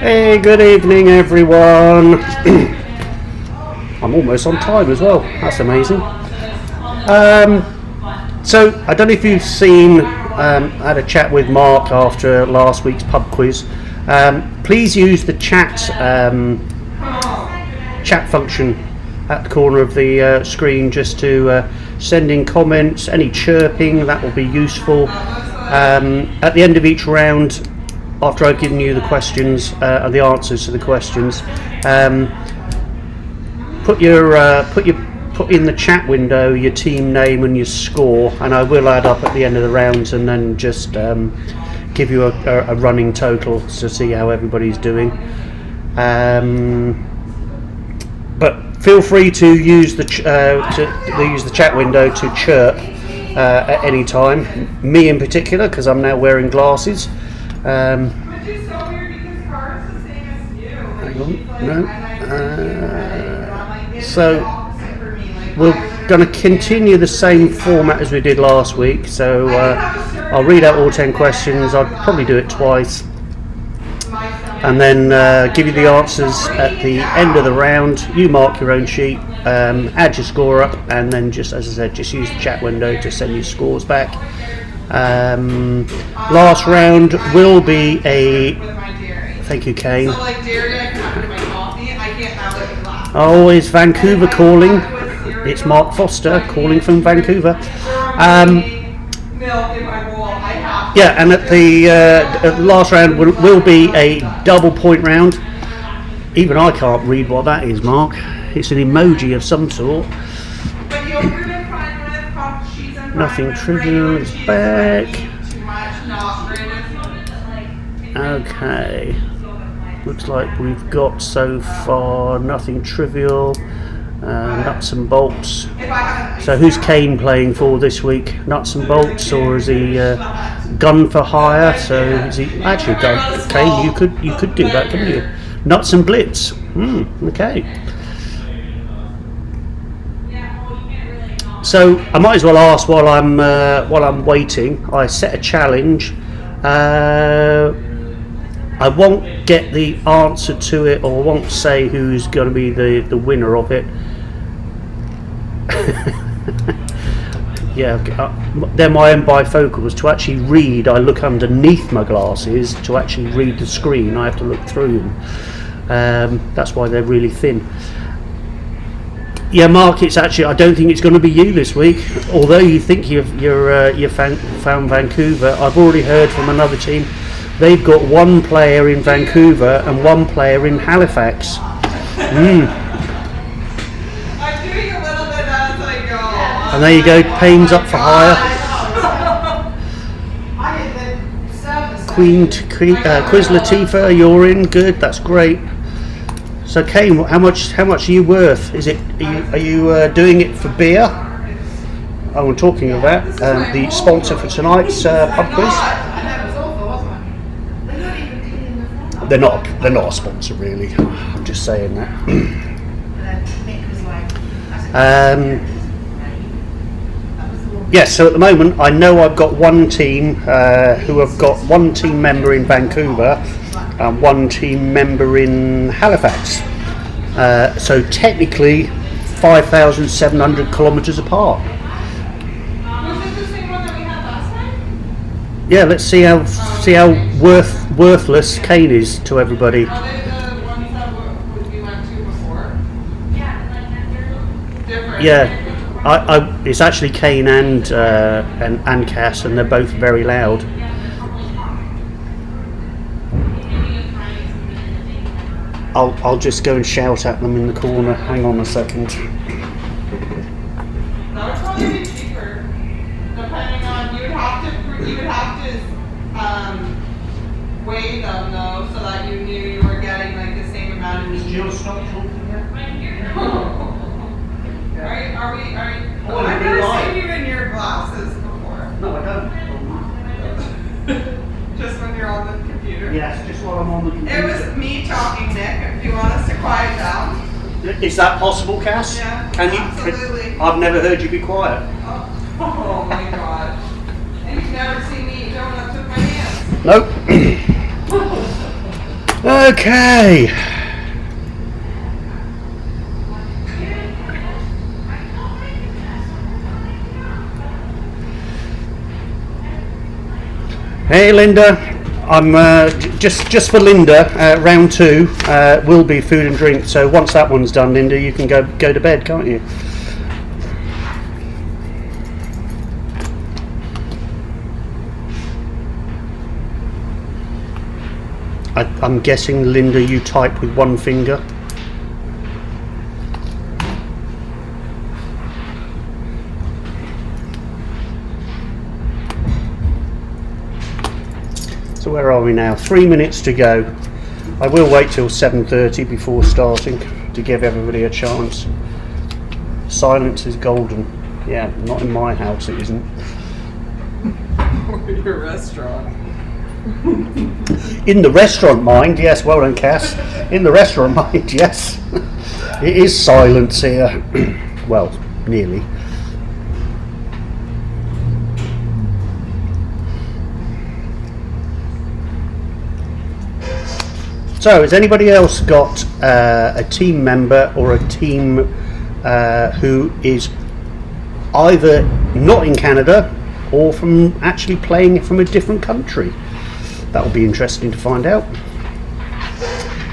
Hey, good evening, everyone. I'm almost on time as well. That's amazing. So I don't know if you've seen. I had a chat with Mark after last week's pub quiz. Please use the chat function at the corner of the screen just to send in comments, any chirping. That will be useful. At the end of each round, after I've given you the questions and the answers to the questions, put in the chat window your team name and your score, and I will add up at the end of the rounds and then just give you a running total to see how everybody's doing. But feel free to use the chat window to chirp at any time. Me in particular, because I'm now wearing glasses. Hang on, no. So we're going to continue the same format as we did last week. So I'll read out all 10 questions. I'll probably do it twice, and then give you the answers at the end of the round. You mark your own sheet, add your score up, and then just, as I said, just use the chat window to send your scores back. Last round will be a... Thank you, Kane. Oh, it's Vancouver calling. It's Mark Foster calling from Vancouver. Yeah, and at the last round will be a double point round. Even I can't read what that is, Mark. It's an emoji of some sort. Nothing trivial is back. Okay. Looks like we've got so far nothing trivial. Nuts and bolts. So who's Kane playing for this week? Nuts and bolts, or is he gun for hire? So is he actually Kane? You could do that, couldn't you? Nuts and blitz. Okay. So I might as well ask while I'm waiting. I set a challenge. I won't get the answer to it, or won't say who's going to be the winner of it. Yeah, they're my own bifocals. To actually read, I look underneath my glasses. To actually read the screen, I have to look through them. That's why they're really thin. Yeah, Mark, it's actually, I don't think it's going to be you this week. Although you think you've found Vancouver, I've already heard from another team. They've got one player in Vancouver and one player in Halifax. I'm doing a little bit as I go. And there you go, Payne's up for hire. Quiz Latifah, you're in. Good, that's great. So Kane, how much are you worth? Are you doing it for beer? Oh, I'm talking of that. The sponsor for tonight's pub quiz. They're not a sponsor really. I'm just saying that. Yes, so at the moment I know I've got one team who have got one team member in Vancouver and one team member in Halifax. So technically 5,700 kilometres apart. Was it the same one that we had last time? Yeah, let's see how worthless Kane is to everybody. Are they the ones that we went to before? Different. Yeah, it's actually Kane and Cass, and they're both very loud. I'll just go and shout at them in the corner. Hang on a second. That would probably be cheaper, depending on, you would have to weigh them though, so that you knew you were getting like the same amount of meat. Is Jill stop talking yet? Are we? I've never seen you in your glasses before. No, I don't. Just when you're on the computer. Yes, just while I'm on the computer. It was me talking, Nick. If you want us to quiet down. Is that possible, Cass? Yeah, Can you? absolutely. I've never heard you be quiet. Oh my god. And you've never seen me eat donuts with my hands. Nope. Okay. Hey Linda, I'm just for Linda. Round 2 will be food and drink. So once that one's done, Linda, you can go to bed, can't you? I'm guessing, Linda, you type with one finger. So where are we now? 3 minutes to go. I will wait till 7:30 before starting to give everybody a chance. Silence is golden. Yeah, not in my house it isn't. Or your restaurant. In the restaurant mind, yes, well done Cass. In the restaurant mind, yes. It is silence here. Well, nearly. So, has anybody else got a team member or a team who is either not in Canada or from actually playing from a different country? That will be interesting to find out.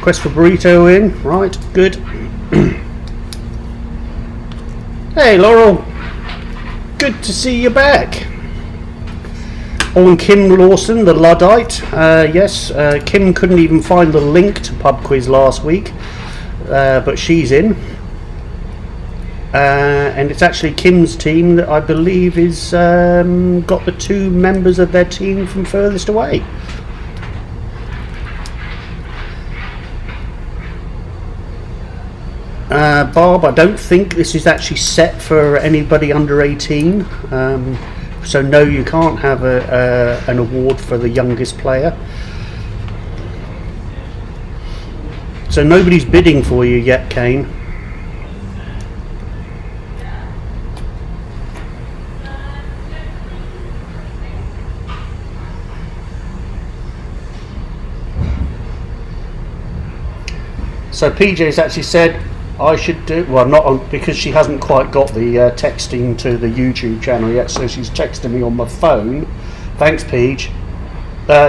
Quest for Burrito in, right, good. Hey Laurel, good to see you back. Oh, and Kim Lawson, the Luddite. Yes, Kim couldn't even find the link to Pub Quiz last week, but she's in. And it's actually Kim's team that I believe is got the 2 members of their team from furthest away. Bob, I don't think this is actually set for anybody under 18. So no, you can't have an award for the youngest player. So nobody's bidding for you yet, Kane. So PJ's actually said I should do, well, not because she hasn't quite got the texting to the YouTube channel yet, so she's texting me on my phone. Thanks, Peach.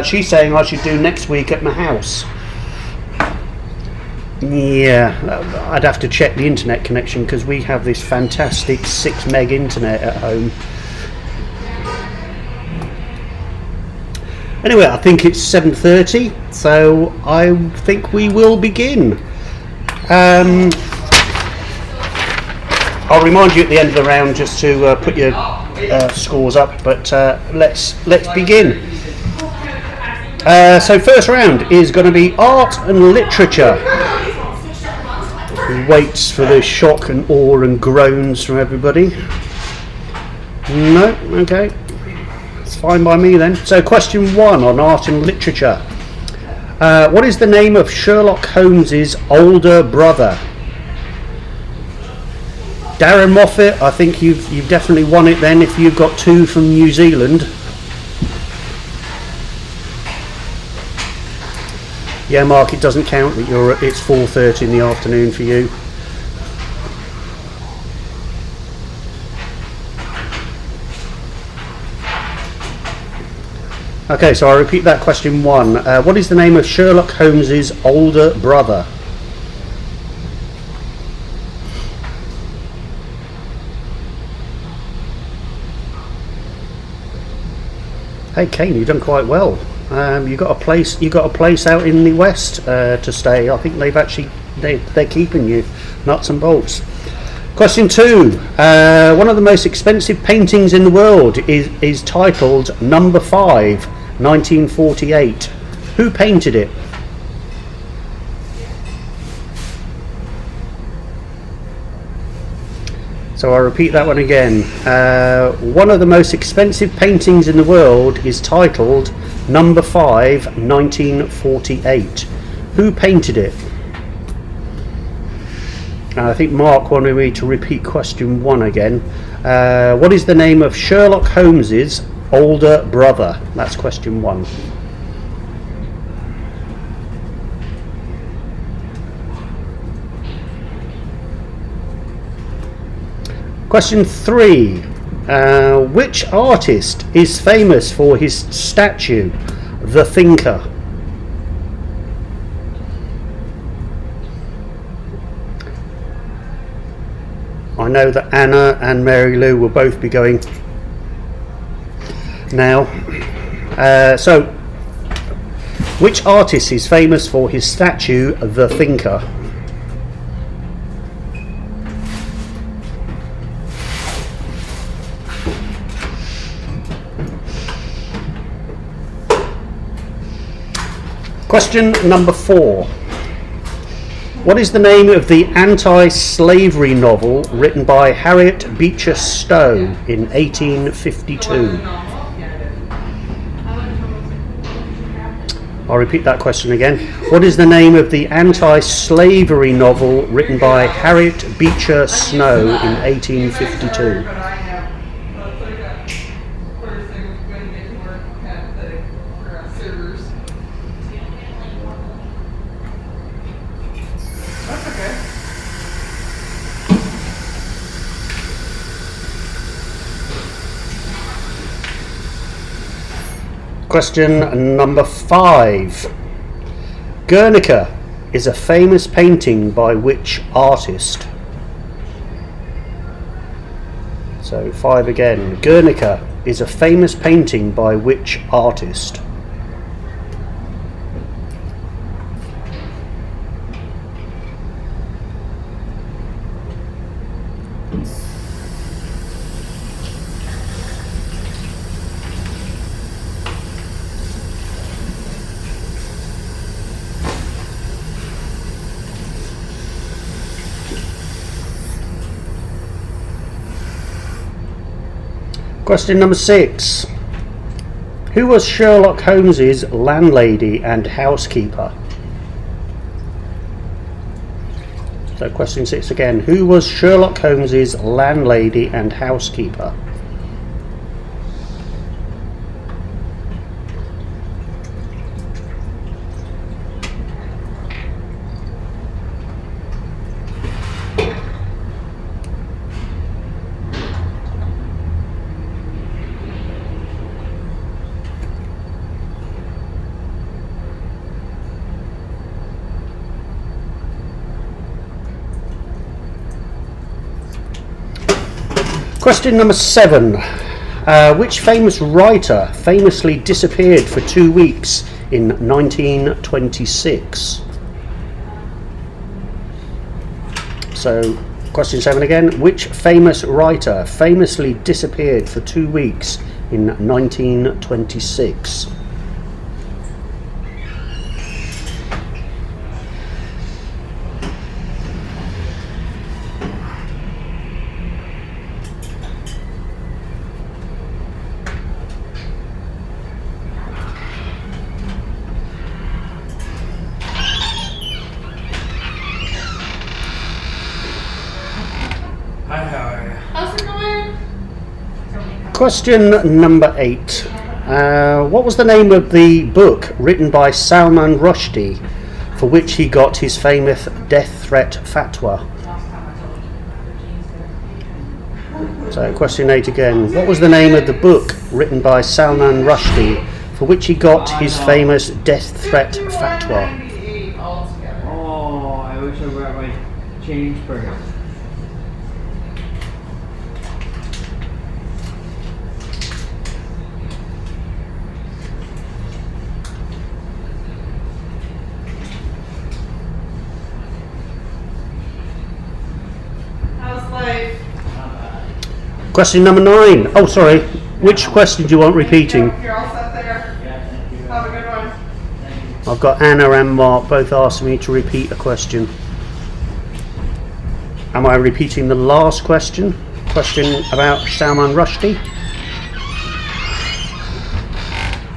She's saying I should do next week at my house. Yeah, I'd have to check the internet connection because we have this fantastic 6 meg internet at home. Anyway, I think it's 7:30, so I think we will begin. I'll remind you at the end of the round just to put your scores up, but let's begin. So first round is going to be art and literature. Waits for the shock and awe and groans from everybody. No, okay, it's fine by me then. So question 1 on art and literature. What is the name of Sherlock Holmes's older brother? Darren Moffat, I think you've definitely won it then if you've got 2 from New Zealand. Yeah, Mark, it doesn't count that it's 4:30 in the afternoon for you. Okay, so I'll repeat that question 1. What is the name of Sherlock Holmes's older brother? Hey Kane, you've done quite well. You got a place out in the west to stay. I think they're keeping you, nuts and bolts. Question 2. One of the most expensive paintings in the world is titled Number 5, 1948. Who painted it? So I'll repeat that one again. One of the most expensive paintings in the world is titled Number 5, 1948. Who painted it? I think Mark wanted me to repeat question 1 again. What is the name of Sherlock Holmes's older brother? That's question 1. Question 3. Which artist is famous for his statue, The Thinker? I know that Anna and Mary Lou will both be going now. So, which artist is famous for his statue, The Thinker? Question number 4. What is the name of the anti-slavery novel written by Harriet Beecher Stowe in 1852? I'll repeat that question again. What is the name of the anti-slavery novel written by Harriet Beecher Stowe in 1852? Question number 5. Guernica is a famous painting by which artist? So 5 again. Guernica is a famous painting by which artist? Question number 6. Who was Sherlock Holmes's landlady and housekeeper? So question 6 again. Who was Sherlock Holmes's landlady and housekeeper? Question number 7. Which famous writer famously disappeared for 2 weeks in 1926? So, question 7 again. Which famous writer famously disappeared for 2 weeks in 1926? Question number 8. What was the name of the book written by Salman Rushdie for which he got his famous death threat fatwa? So question 8 again. What was the name of the book written by Salman Rushdie for which he got his famous death threat fatwa? Oh, I wish I brought my change purse. Question number 9. Oh, sorry. Which question do you want repeating? You're all set there. Yeah, thank you. Have a good one. Thank you. I've got Anna and Mark both asking me to repeat a question. Am I repeating the last question? Question about Salman Rushdie?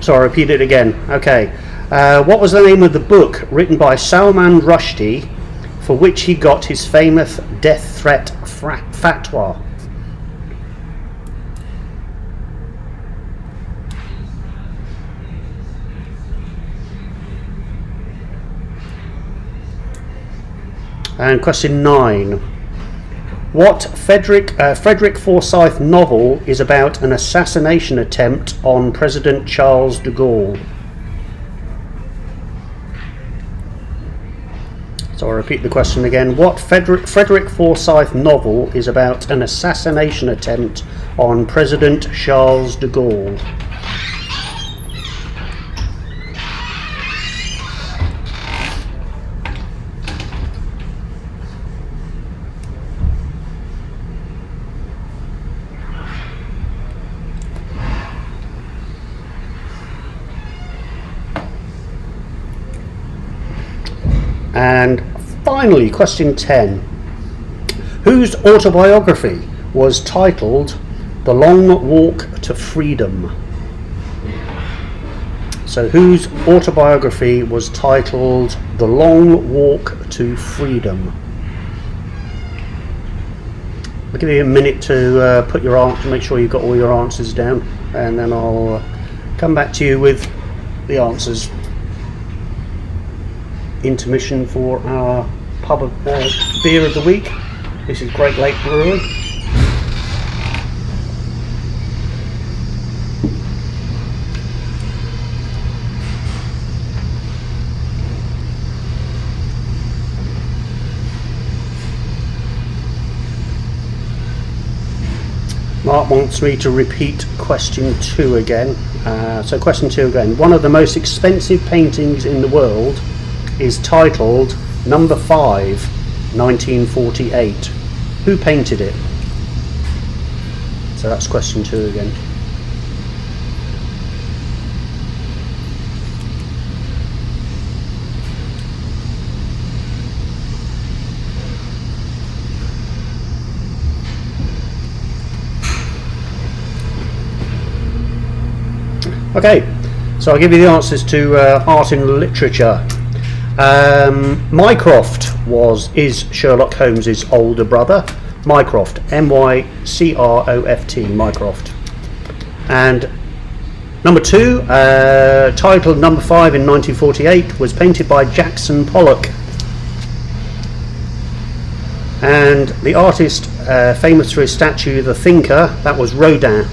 So I'll repeat it again. Okay. What was the name of the book written by Salman Rushdie for which he got his famous death threat fatwa? And question 9. What Frederick Forsyth novel is about an assassination attempt on President Charles de Gaulle? So I'll repeat the question again. What Frederick Forsyth novel is about an assassination attempt on President Charles de Gaulle? And finally, question 10. Whose autobiography was titled The Long Walk to Freedom? So whose autobiography was titled The Long Walk to Freedom? I'll give you a minute to put your answer, make sure you've got all your answers down, and then I'll come back to you with the answers. Intermission for our pub of beer of the week. This is Great Lake Brewery. Mark wants me to repeat question 2 again. So question 2 again. One of the most expensive paintings in the world is titled Number 5, 1948. Who painted it? So that's question 2 again. Okay, so I'll give you the answers to art and literature. Mycroft is Sherlock Holmes's older brother. Mycroft, M-Y-C-R-O-F-T, Mycroft. And number 2, titled Number 5 in 1948, was painted by Jackson Pollock. And the artist famous for his statue, The Thinker, that was Rodin.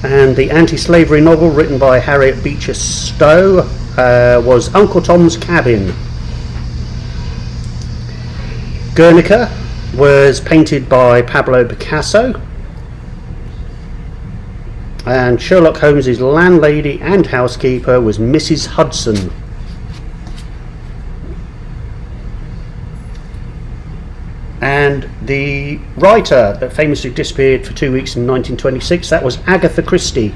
And the anti-slavery novel written by Harriet Beecher Stowe was Uncle Tom's Cabin. Guernica was painted by Pablo Picasso. And Sherlock Holmes's landlady and housekeeper was Mrs. Hudson. And the writer that famously disappeared for 2 weeks in 1926, that was Agatha Christie.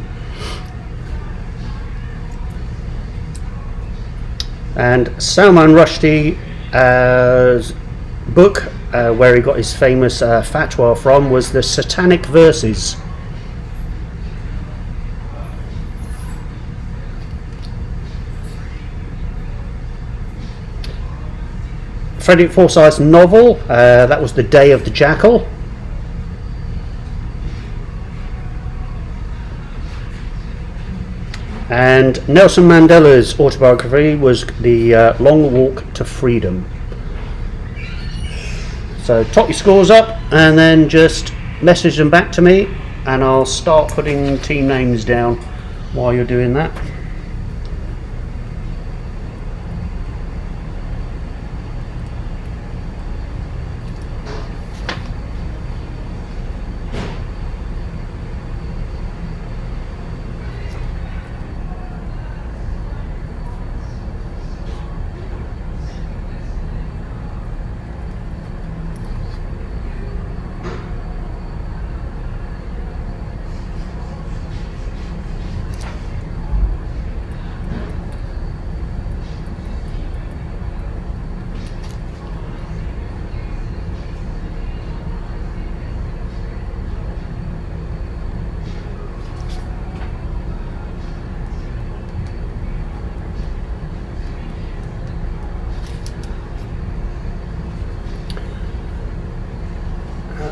And Salman Rushdie's book, where he got his famous fatwa from, was The Satanic Verses. Frederick Forsyth's novel, that was The Day of the Jackal. And Nelson Mandela's autobiography was The Long Walk to Freedom. So top your scores up and then just message them back to me, and I'll start putting team names down while you're doing that.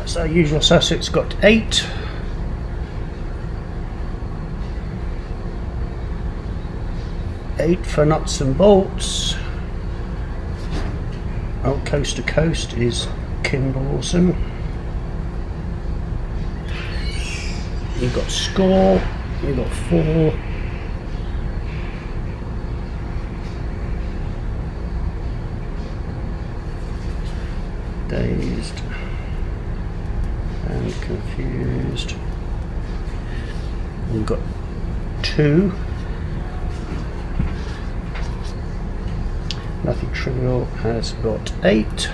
So usual suspects got 8. Eight for nuts and bolts. Oh, Coast to Coast is Kim Lawson. You've got Score, you've got 4. Dazed and Confused. We've got 2. Nothing Trivial has got 8.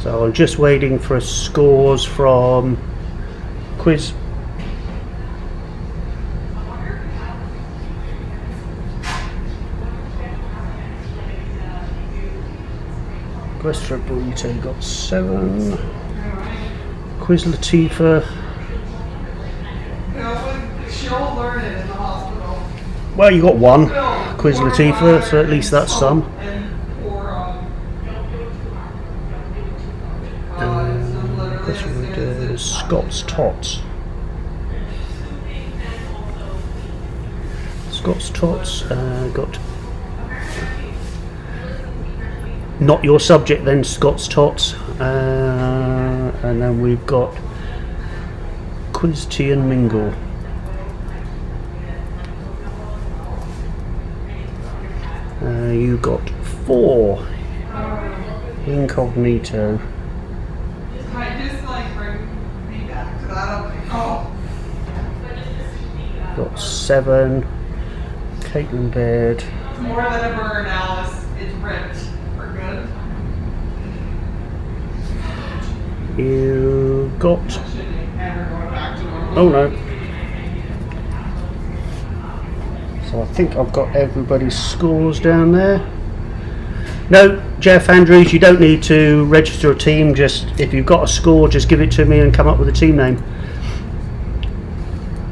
So I'm just waiting for scores from quiz. Quest for a Burrito got 7. Quiz Latifah. She'll learn it in the hospital. Well, you got 1. Quiz Latifah, so at least that's some. And for Scott's Tots. Scott's Tots got not your subject then, Scott's Tots, and then we've got Quiz Tea and Mingle. You got 4. Incognito. just like bring me back to that. I'm like, oh. Got 7. Caitlin Baird. It's more than a burn, Alice. It's ripped for good. You got. Shouldn't ever go back to normal. Oh no. So I think I've got everybody's scores down there. No, Jeff Andrews, you don't need to register a team. Just if you've got a score, just give it to me and come up with a team name.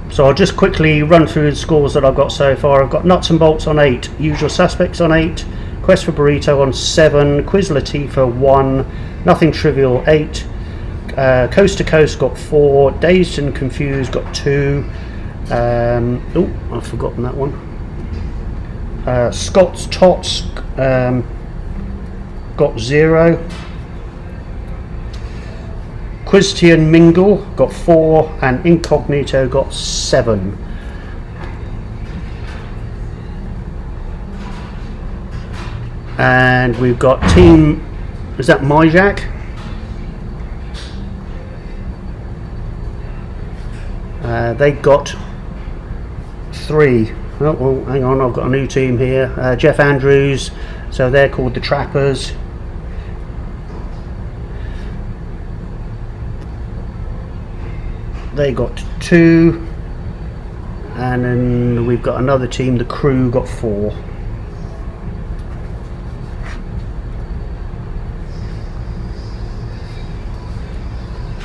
So I'll just quickly run through the scores that I've got so far. I've got Nuts and Bolts on 8, Usual Suspects on 8, Quest for Burrito on 7, Quiz Latifah 1, Nothing Trivial 8, Coast to Coast got 4, Dazed and Confused got 2. Oh, I've forgotten that one. Scott's Tots got 0. Quiz Tea and Mingle got 4, and Incognito got 7. And we've got team, is that Myjack? They got 3. Oh, well, hang on, I've got a new team here. Jeff Andrews, so they're called the Trappers. They got 2. And then we've got another team, the Crew, got 4.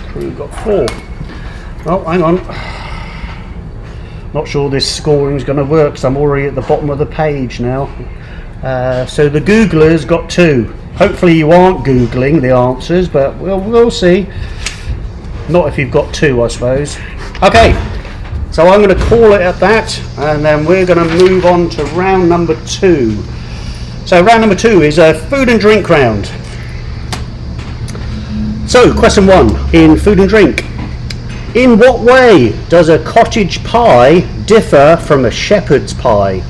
Crew got 4. Oh, hang on. Not sure this scoring's going to work, so I'm already at the bottom of the page now. So the Googlers got 2. Hopefully you aren't Googling the answers, but we'll see. Not if you've got 2, I suppose. Okay, so I'm going to call it at that, and then we're going to move on to round number 2. So round number 2 is a food and drink round. So question 1 in food and drink. In what way does a cottage pie differ from a shepherd's pie?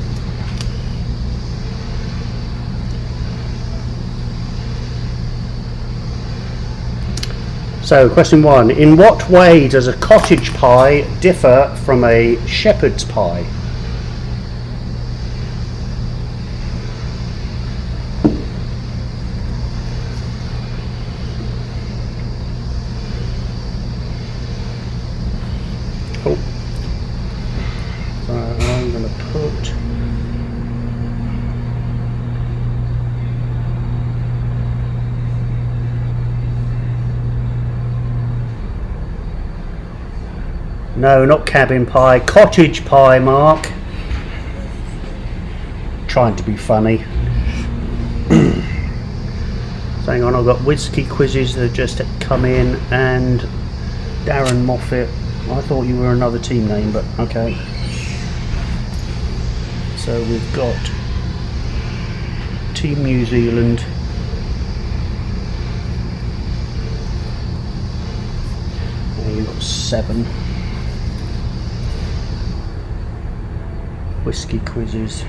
So question 1, in what way does a cottage pie differ from a shepherd's pie? Oh, so I'm going to put no, not cabin pie, cottage pie, Mark. Trying to be funny. So hang on, I've got Whiskey Quizzes that just come in, and Darren Moffat. I thought you were another team name, but okay. So we've got Team New Zealand. You've got 7 whiskey quizzes.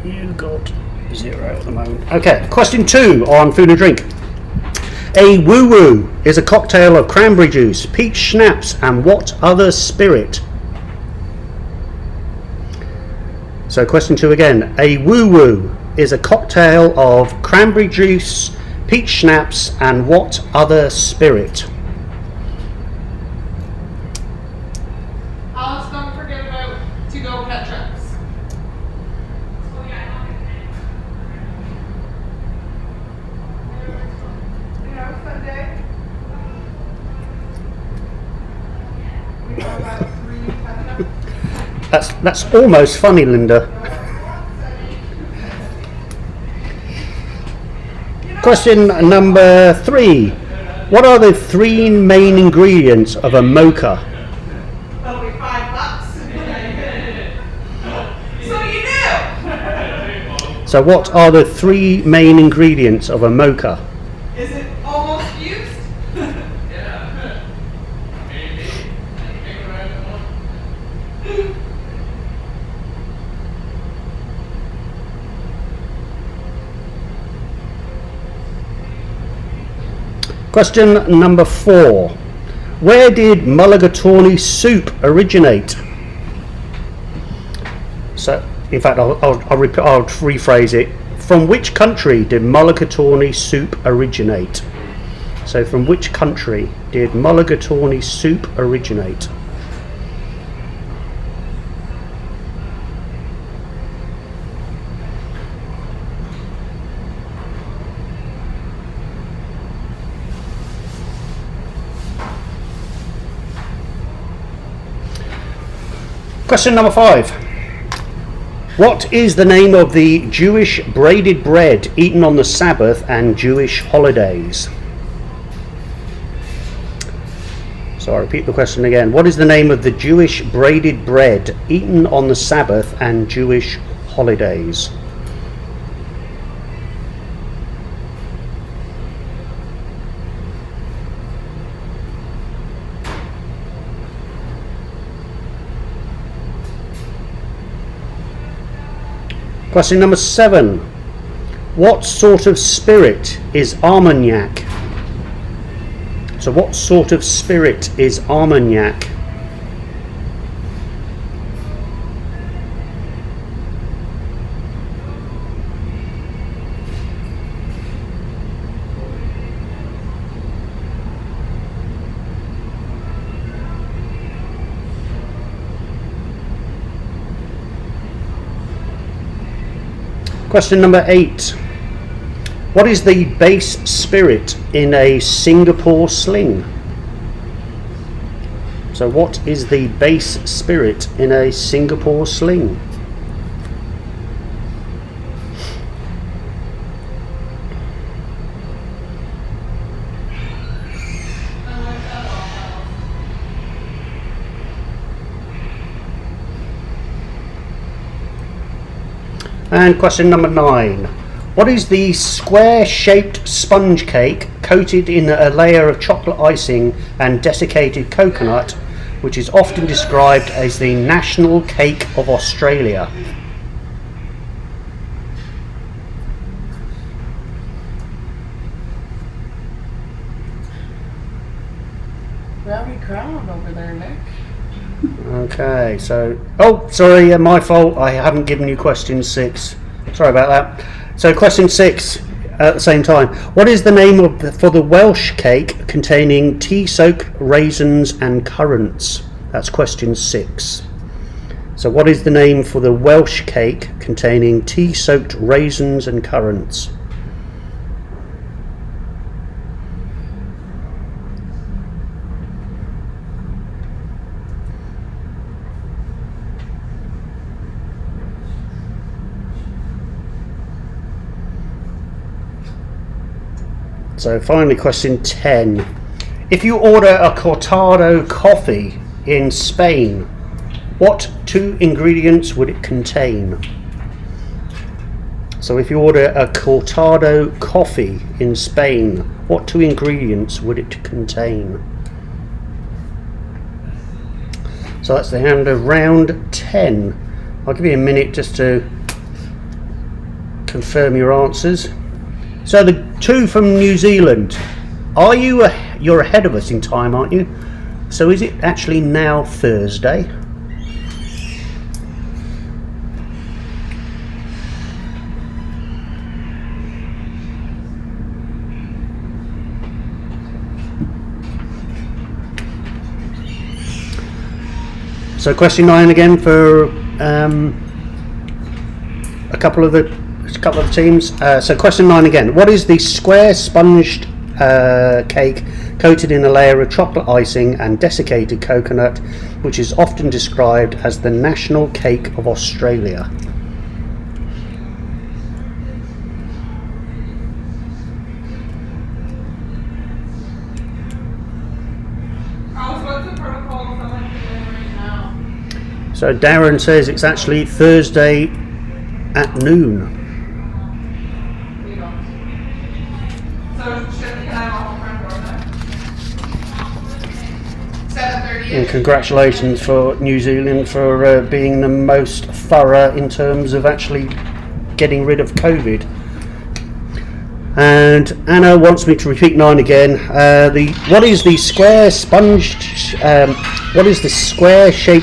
You got 0 at the moment. Okay, question 2 on food and drink. A woo-woo is a cocktail of cranberry juice, peach schnapps, and what other spirit? So question 2 again. A woo-woo is a cocktail of cranberry juice, peach schnapps, and what other spirit? Alice, don't forget about to-go ketchups. Yeah, Sunday. We got about 3 ketchups. That's almost funny, Linda. Question number 3. What are the 3 main ingredients of a mocha? That'll be $5. So you knew. So what are the 3 main ingredients of a mocha? Is it almost used? Question number 4. Where did mulligatawny soup originate? So, in fact, I'll rephrase it. From which country did mulligatawny soup originate? So, from which country did mulligatawny soup originate? Question number 5. What is the name of the Jewish braided bread eaten on the Sabbath and Jewish holidays? So I'll repeat the question again. What is the name of the Jewish braided bread eaten on the Sabbath and Jewish holidays? Question number 7. What sort of spirit is Armagnac? So what sort of spirit is Armagnac? Question number 8. What is the base spirit in a Singapore sling? So what is the base spirit in a Singapore sling? And question number 9. What is the square-shaped sponge cake coated in a layer of chocolate icing and desiccated coconut, which is often described as the national cake of Australia? Rowdy crowd over there, Nick. Okay, so... Oh, sorry, my fault. I haven't given you question 6. Sorry about that. So question 6 at the same time. What is the name for the Welsh cake containing tea-soaked raisins and currants? That's question 6. So what is the name for the Welsh cake containing tea-soaked raisins and currants? So finally, question 10. If you order a cortado coffee in Spain, what 2 ingredients would it contain? So if you order a cortado coffee in Spain, what 2 ingredients would it contain? So that's the end of round 10. I'll give you a minute just to confirm your answers. So the 2 from New Zealand, you're ahead of us in time, aren't you? So is it actually now Thursday? So question 9 again for a couple of the teams. So question 9 again. What is the square sponged cake coated in a layer of chocolate icing and desiccated coconut, which is often described as the national cake of Australia? What's the protocol? Someone doing right now. So Darren says it's actually Thursday at noon. We don't. So can I have a front door then? 7:30. And congratulations for New Zealand for being the most thorough in terms of actually getting rid of COVID. And Anna wants me to repeat 9 again. What is the square-shaped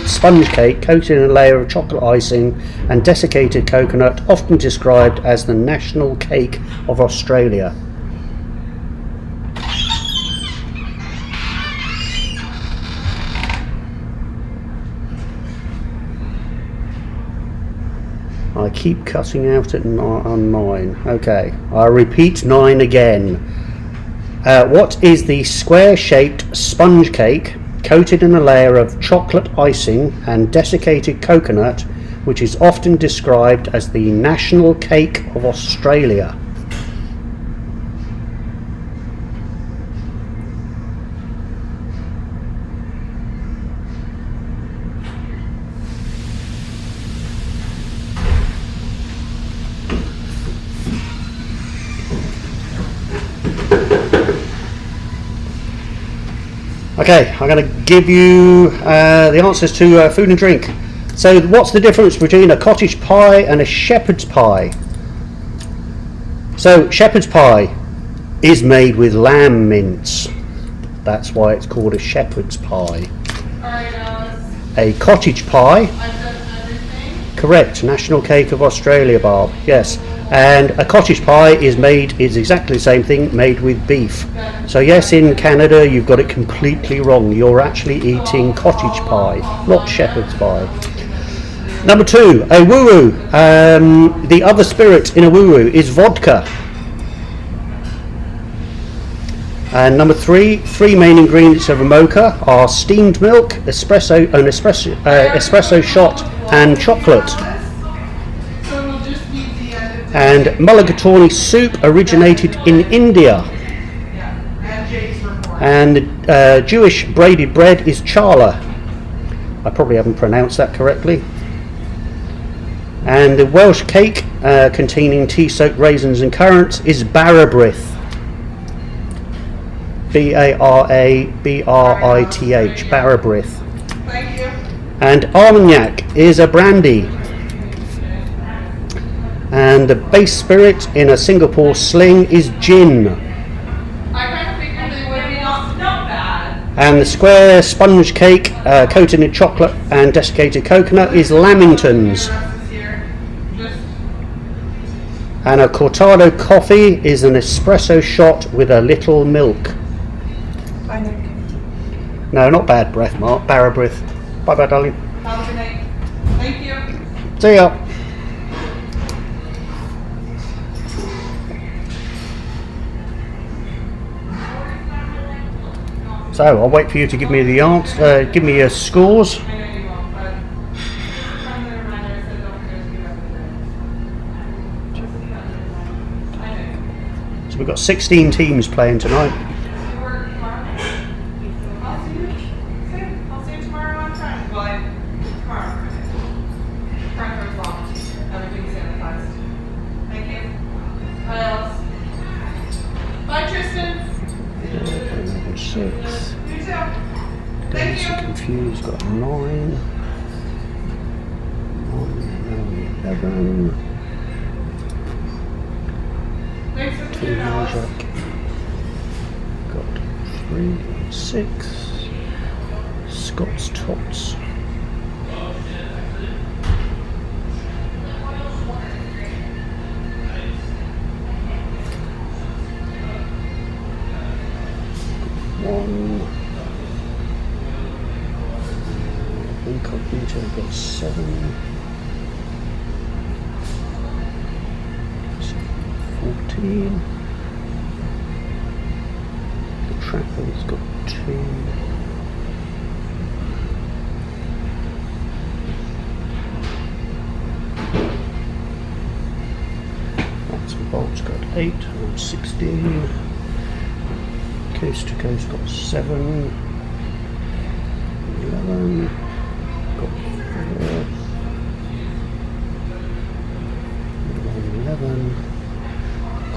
sponge cake coated in a layer of chocolate icing and desiccated coconut, often described as the national cake of Australia? I keep cutting out on 9. Okay, I'll repeat 9 again. What is the square-shaped sponge cake coated in a layer of chocolate icing and desiccated coconut, which is often described as the national cake of Australia? Okay, I'm going to give you the answers to food and drink. So what's the difference between a cottage pie and a shepherd's pie? So shepherd's pie is made with lamb mince. That's why it's called a shepherd's pie. Alright, Alice. A cottage pie, I've done everything. correct, national cake of Australia, Barb, yes. And a cottage pie is exactly the same thing, made with beef. So yes, in Canada you've got it completely wrong. You're actually eating cottage pie, not shepherd's pie. Number 2, a woo-woo. The other spirit in a woo-woo is vodka. And number 3 main ingredients of a mocha are steamed milk, espresso shot, and chocolate. And mulligatawny soup originated in India. And Jewish braided bread is challah. I probably haven't pronounced that correctly. And the Welsh cake containing tea-soaked raisins and currants is Barabrith. Barabrith, Barabrith. Thank you. And Armagnac is a brandy. And the base spirit in a Singapore sling is gin. I kind of figured they would be not bad. And the square sponge cake coated in chocolate and desiccated coconut is Lamingtons. And a cortado coffee is an espresso shot with a little milk. No, not bad breath, Mark. Barabrith. Bye bye, darling. Have a good night. Thank you. See ya. So I'll wait for you to give me the answer. Give me your scores. I know you won't, but from the reminder, I said don't forget to give everything. I know. So we've got 16 teams playing tonight. You work tomorrow? 6. You too. Dazed and Confused got 9. 11. Thanks for the Team $2. Hijack got 3. 6. Scott's Tots. Incognito got 7. 14. The Trapper's got 2. Nuts and Bolts got 8 or 16. Coast to Coast got 7. 11. Got 4. 11.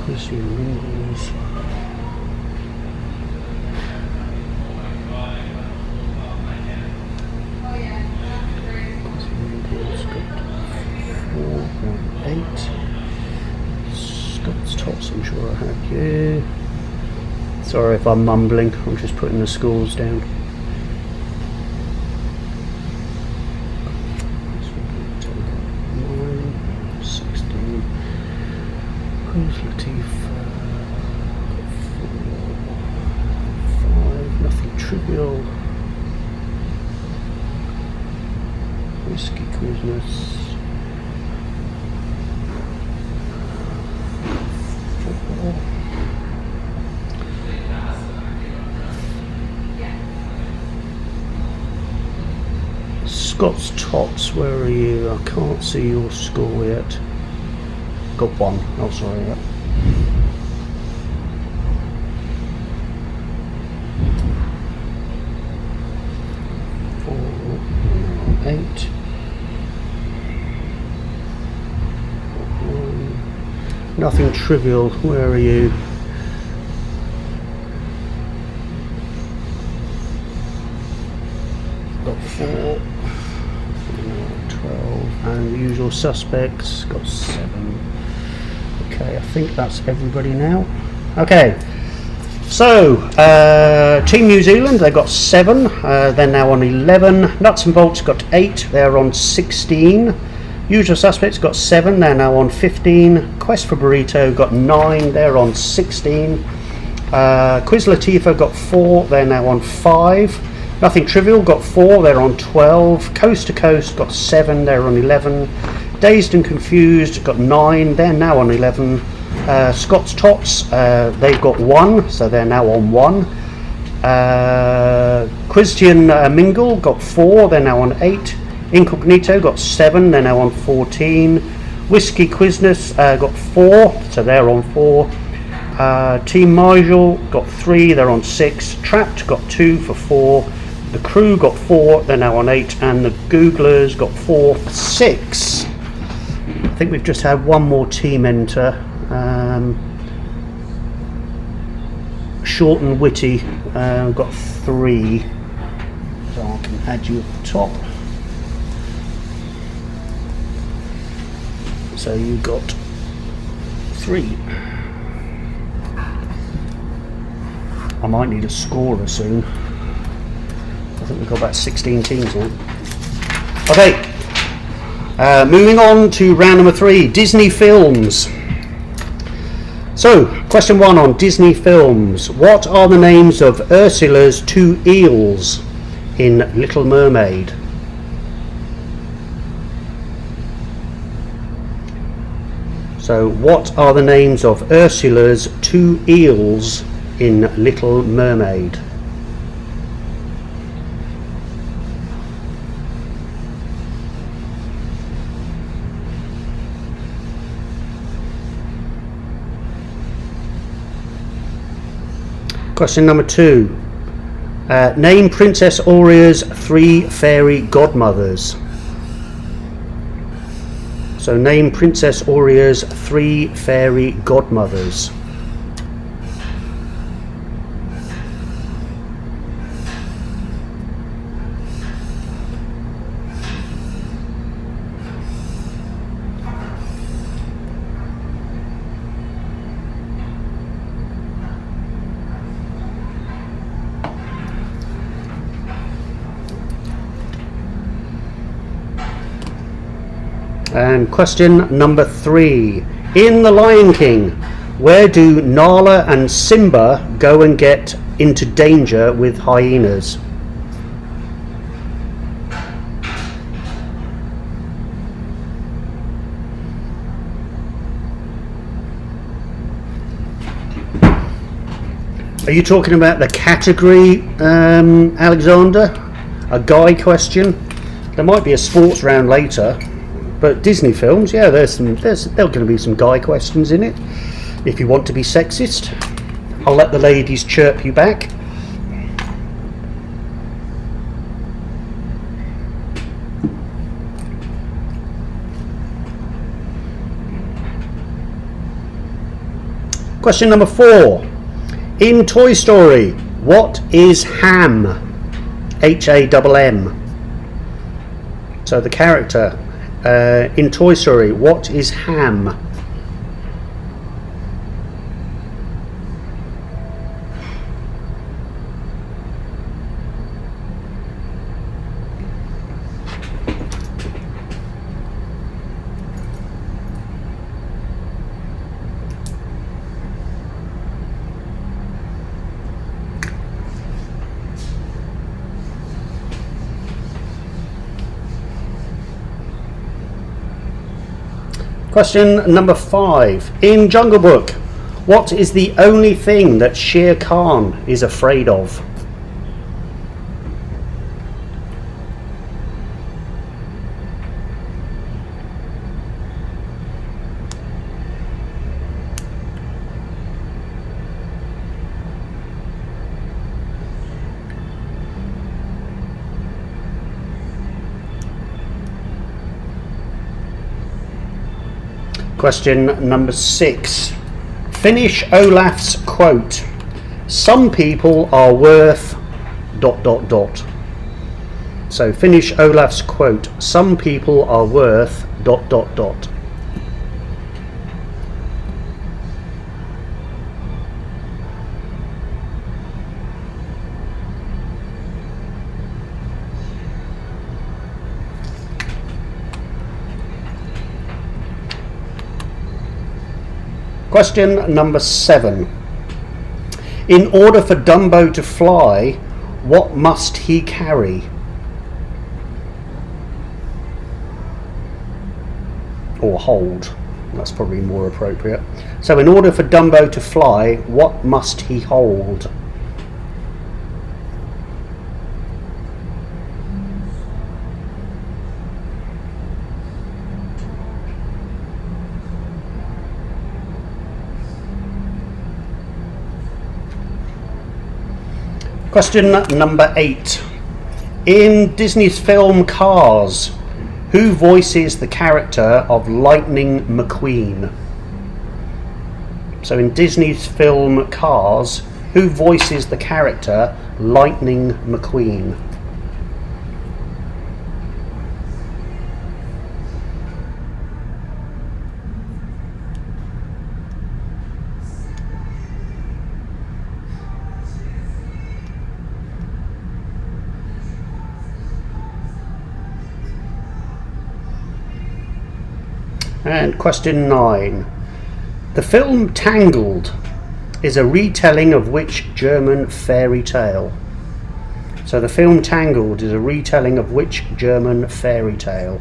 Quizzy Mingles. Quizzy Mingles got 4 and 8. Scott's Tots, I'm sure I had you. Sorry if I'm mumbling, I'm just putting the scores down. 9, 16. Queen's Latifah got 4, 5. Nothing Trivial. Whiskey Quizmas. 4. Scott's Tots, where are you? I can't see your score yet. Got 1. Oh, sorry. Yep. Eight. 1. Nothing Trivial. Where are you? Got 4. 12. And the Usual Suspects got 7. Okay, I think that's everybody now. Okay. So, Team New Zealand, they got 7, they're now on 11. Nuts and Bolts got 8, they're on 16. Usual Suspects got 7, they're now on 15. Quest for Burrito got 9, they're on 16. Quiz Latifah got 4, they're now on 5. Nothing Trivial got 4, they're on 12. Coast to Coast got 7, they're on 11. Dazed and Confused got 9, they're now on 11. Scott's Tots, they've got 1, so they're now on 1. Christian Mingle got 4, they're now on 8. Incognito got 7, they're now on 14. Whiskey Quizmas got 4, so they're on 4. Team Marshall got 3, they're on 6. Trapped got 2 for 4. The Crew got 4, they're now on 8. And the Googlers got 4 for 6. I think we've just had one more team enter. Short and Witty got 3, so I can add you at the top. So you got 3. I might need a scorer soon. I think we've got about 16 teams now. Okay, moving on to round number 3, Disney films. So, question 1 on Disney films. What are the names of Ursula's 2 eels in Little Mermaid? So, what are the names of Ursula's 2 eels in Little Mermaid? Question number 2. Name Princess Auria's 3 fairy godmothers. So name Princess Auria's 3 fairy godmothers. And question number 3. In The Lion King, where do Nala and Simba go and get into danger with hyenas? Are you talking about the category, Alexander? A guy question? There might be a sports round later, but Disney films, yeah, there's going to be some guy questions in it. If you want to be sexist, I'll let the ladies chirp you back. Question number 4. In Toy Story, what is Ham? H-A-M-M. So the character in Toy Story, what is Ham? Question number 5. In Jungle Book, what is the only thing that Shere Khan is afraid of? Question number 6. Finish Olaf's quote. Some people are worth ... So finish Olaf's quote. Some people are worth ... Question number 7. In order for Dumbo to fly, what must he carry? Or hold. That's probably more appropriate. So in order for Dumbo to fly, what must he hold? Question number 8. In Disney's film Cars, who voices the character of Lightning McQueen? So in Disney's film Cars, who voices the character Lightning McQueen? And question 9. The film Tangled is a retelling of which German fairy tale? So the film Tangled is a retelling of which German fairy tale?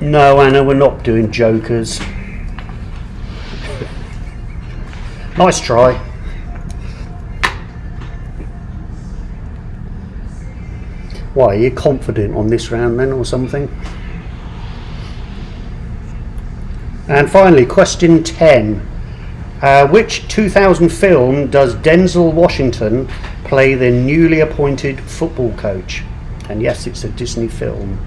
No, Anna, we're not doing jokers. Nice try. Why, are you confident on this round then or something? And finally, question 10. Which 2000 film does Denzel Washington play the newly appointed football coach? And yes, it's a Disney film.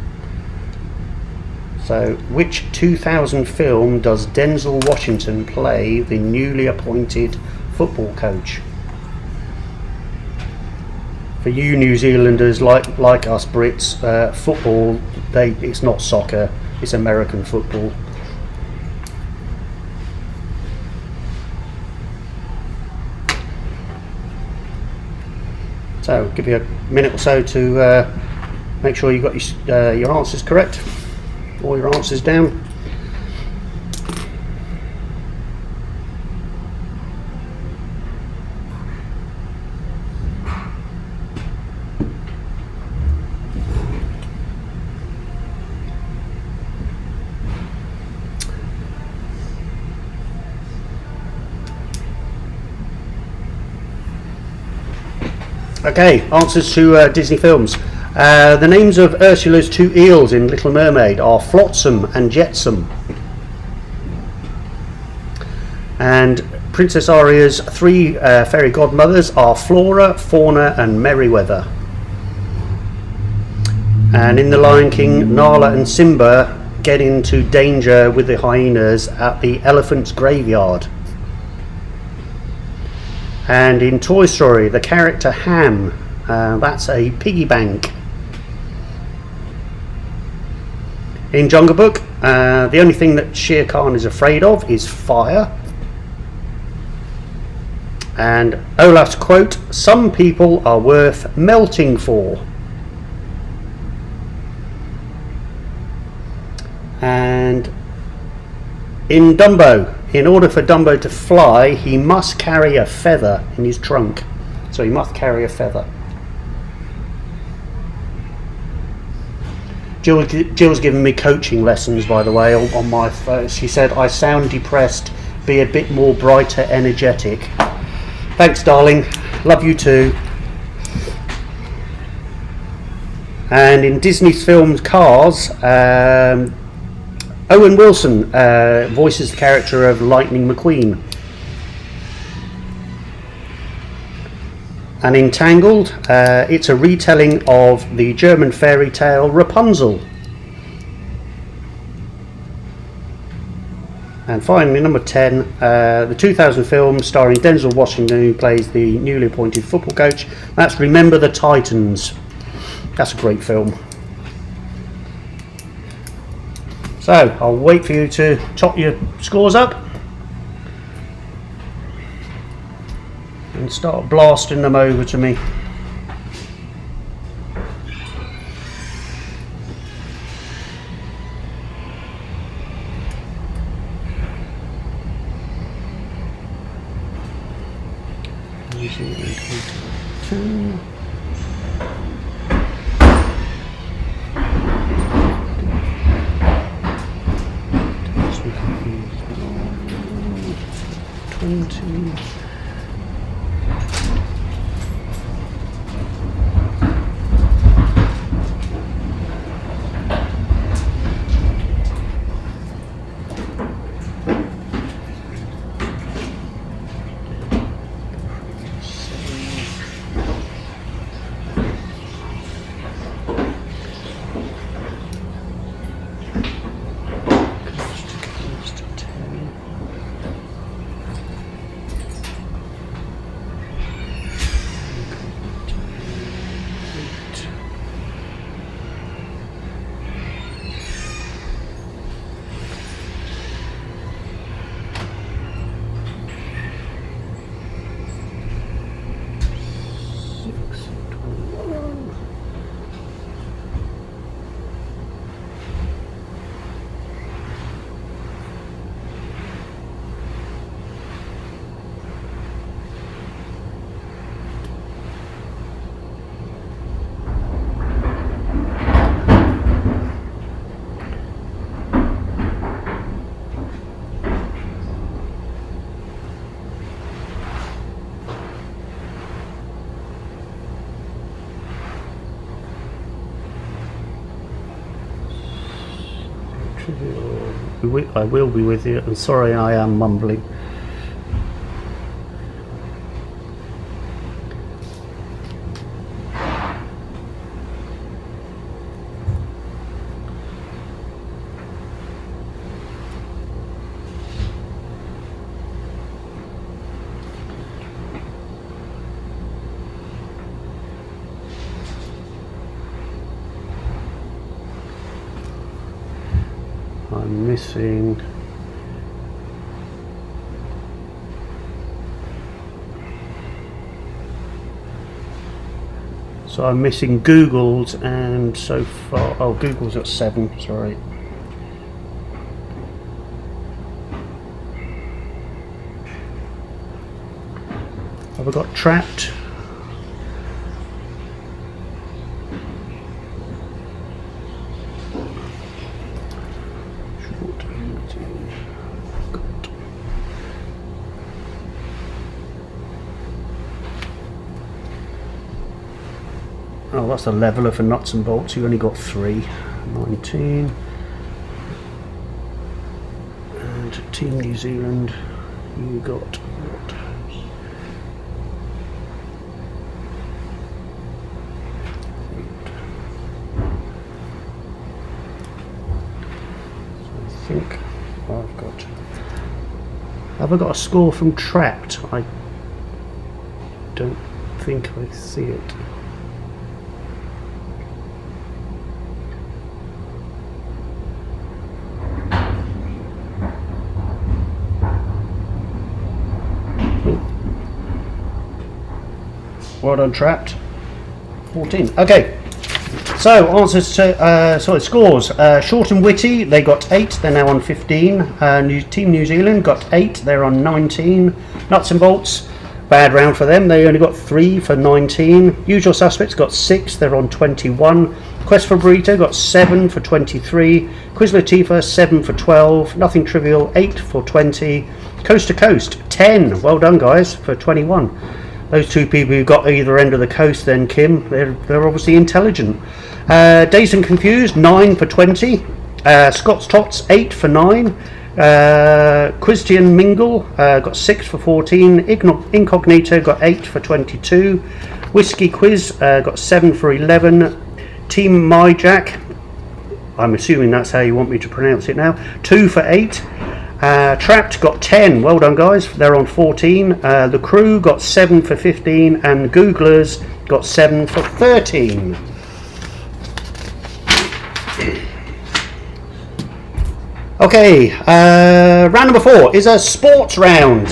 So, which 2000 film does Denzel Washington play the newly appointed football coach? For you New Zealanders, like us Brits, football, it's not soccer, it's American football. So give you a minute or so to make sure you got your answers correct, all your answers down. Okay, answers to Disney films. The names of Ursula's two eels in Little Mermaid are Flotsam and Jetsam. And Princess Aria's three fairy godmothers are Flora, Fauna and Merryweather. And in The Lion King, Nala and Simba get into danger with the hyenas at the elephant's graveyard. And in Toy Story, the character Ham, that's a piggy bank. In Jungle Book, the only thing that Shere Khan is afraid of is fire. And Olaf's quote, "Some people are worth melting for." And in Dumbo, in order for Dumbo to fly, he must carry a feather in his trunk. So he must carry a feather. Jill's given me coaching lessons, by the way, on my phone. She said, "I sound depressed, be a bit more brighter, energetic." Thanks, darling. Love you too. And in Disney's films Cars, Owen Wilson voices the character of Lightning McQueen. And in Tangled, it's a retelling of the German fairy tale Rapunzel. And finally, number 10, the 2000 film starring Denzel Washington, who plays the newly appointed football coach. That's Remember the Titans. That's a great film. So I'll wait for you to top your scores up and start blasting them over to me. I will be with you, and sorry I am mumbling. I'm missing So I'm missing Google's, and so far, oh, Google's at 7, sorry. Have I got Trapped? Oh, that's the leveler for nuts and bolts. You only got 3. 19. And Team New Zealand, you got what? I think I've got. Have I got a score from Trapped? I don't think I see it. Well done, Trapped. 14. Okay. So answers to scores. Short and Witty, they got 8. They're now on 15. Team New Zealand got 8. They're on 19. Nuts and Bolts, bad round for them. They only got 3 for 19. Usual Suspects got 6. They're on 21. Quest for Burrito got 7 for 23. Quiz Latifah 7 for 12. Nothing Trivial 8 for 20. Coast to Coast 10. Well done, guys, for 21. Those two people who got either end of the coast, then Kim, they're obviously intelligent. Dazed and Confused 9 for 20. Scott's Tots 8 for 9. Christian Mingle got 6 for 14. Incognito got 8 for 22. Whiskey Quiz got 7 for 11. Team MyJack, I'm assuming that's how you want me to pronounce it now, 2 for 8. Trapped got 10. Well done, guys. They're on 14. The Crew got 7 for 15, and Googlers got 7 for 13. Okay, round number 4 is a sports round.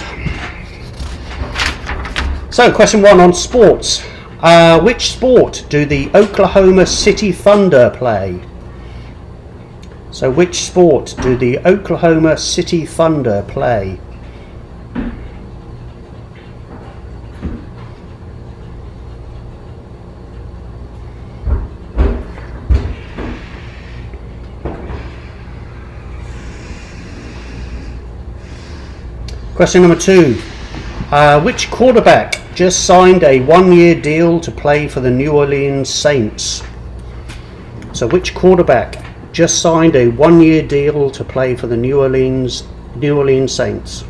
So, question 1 on sports. Which sport do the Oklahoma City Thunder play? So which sport do the Oklahoma City Thunder play? Question number 2. Which quarterback just signed a 1-year deal to play for the New Orleans Saints? So which quarterback just signed a 1-year deal to play for the New Orleans Saints?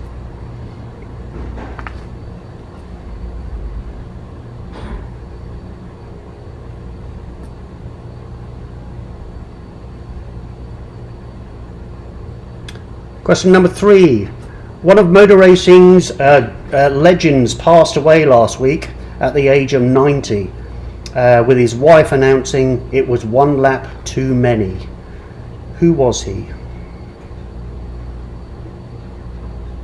Question number 3. One of motor racing's legends passed away last week at the age of 90, with his wife announcing it was 1 lap too many. Who was he?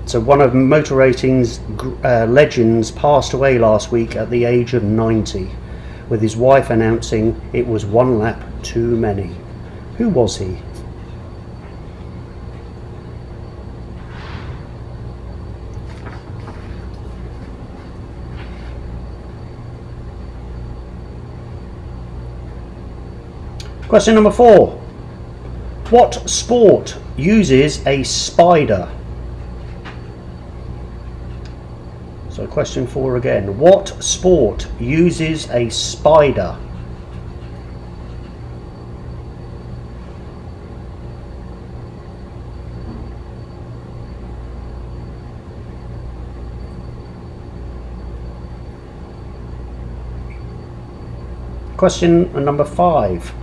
So one of motor racing's legends passed away last week at the age of 90, with his wife announcing it was 1 lap too many. Who was he? Question number 4. What sport uses a spider? So question 4 again. What sport uses a spider? Question number 5.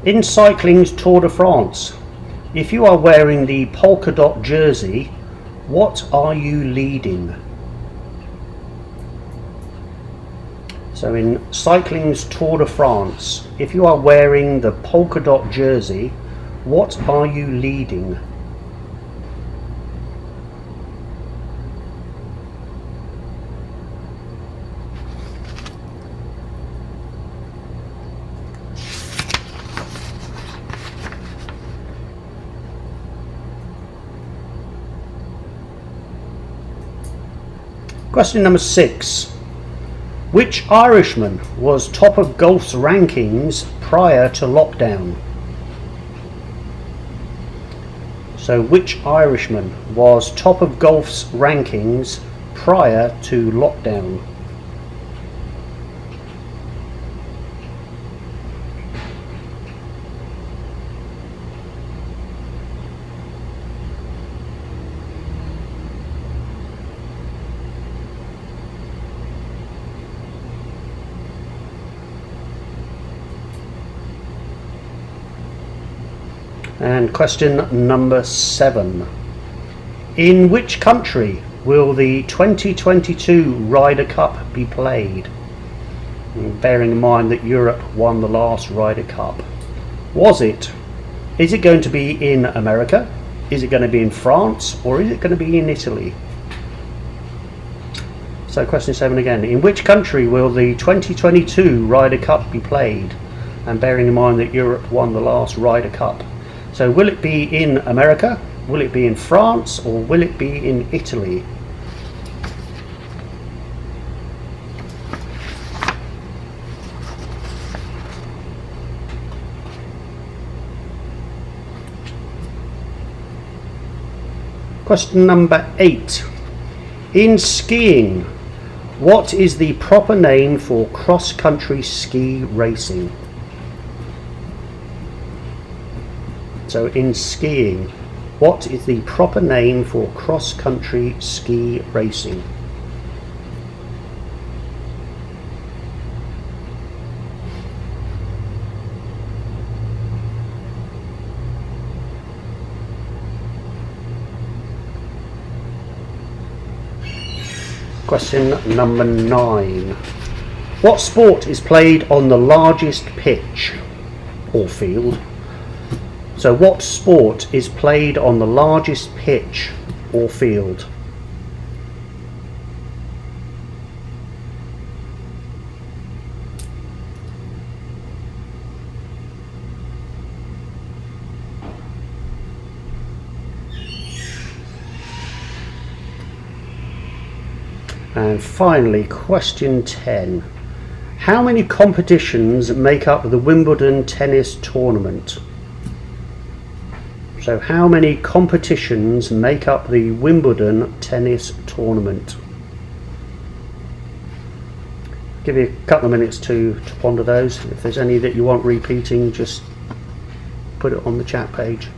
In cycling's Tour de France, if you are wearing the polka dot jersey, what are you leading? So in cycling's Tour de France, if you are wearing the polka dot jersey, what are you leading? Question number 6. Which Irishman was top of golf's rankings prior to lockdown? So which Irishman was top of golf's rankings prior to lockdown? And question number 7. In which country will the 2022 Ryder Cup be played? Bearing in mind that Europe won the last Ryder Cup. Is it going to be in America? Is it going to be in France? Or is it going to be in Italy? So question 7 again. In which country will the 2022 Ryder Cup be played? And bearing in mind that Europe won the last Ryder Cup. So will it be in America, will it be in France, or will it be in Italy? Question number 8. In skiing, what is the proper name for cross-country ski racing? So in skiing, what is the proper name for cross-country ski racing? Question number 9. What sport is played on the largest pitch or field? So what sport is played on the largest pitch or field? And finally, question 10. How many competitions make up the Wimbledon tennis tournament? So how many competitions make up the Wimbledon tennis tournament? Give you a couple of minutes to ponder those. If there's any that you want repeating, just put it on the chat page.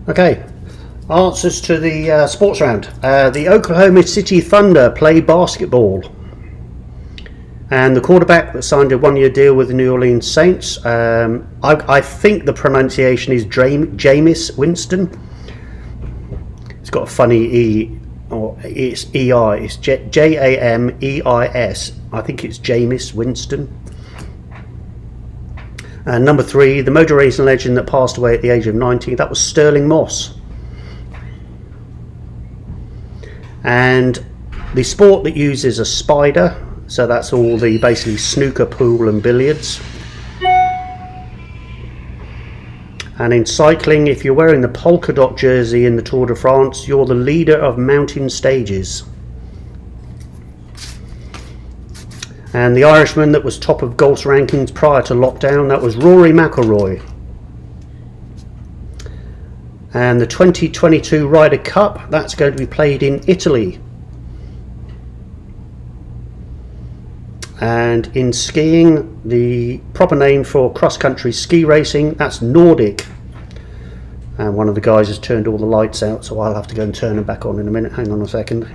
Okay, answers to the sports round. The Oklahoma City Thunder play basketball. And the quarterback that signed a one-year deal with the New Orleans Saints, I think the pronunciation is Jameis Winston. It's got a funny E, or it's EI, it's Jameis. I think it's Jameis Winston. And number 3, the motor racing legend that passed away at the age of 90, that was Sterling Moss. And the sport that uses a spider, so that's all the basically snooker, pool and billiards. And in cycling, if you're wearing the polka dot jersey in the Tour de France, you're the leader of mountain stages. And the Irishman that was top of golf's rankings prior to lockdown, that was Rory McIlroy. And the 2022 Ryder Cup, that's going to be played in Italy. And in skiing, the proper name for cross-country ski racing, that's Nordic. And one of the guys has turned all the lights out, so I'll have to go and turn them back on in a minute. Hang on a second.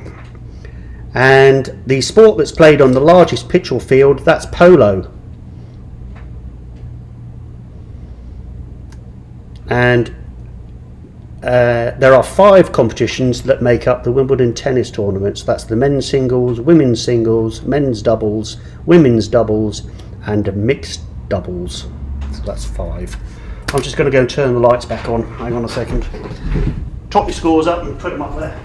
And the sport that's played on the largest pitch or field, that's polo. And there are 5 competitions that make up the Wimbledon tennis tournaments. That's the men's singles, men's doubles, women's doubles, and mixed doubles. So that's 5. I'm just going to go and turn the lights back on. Hang on a second. Top your scores up and put them up there.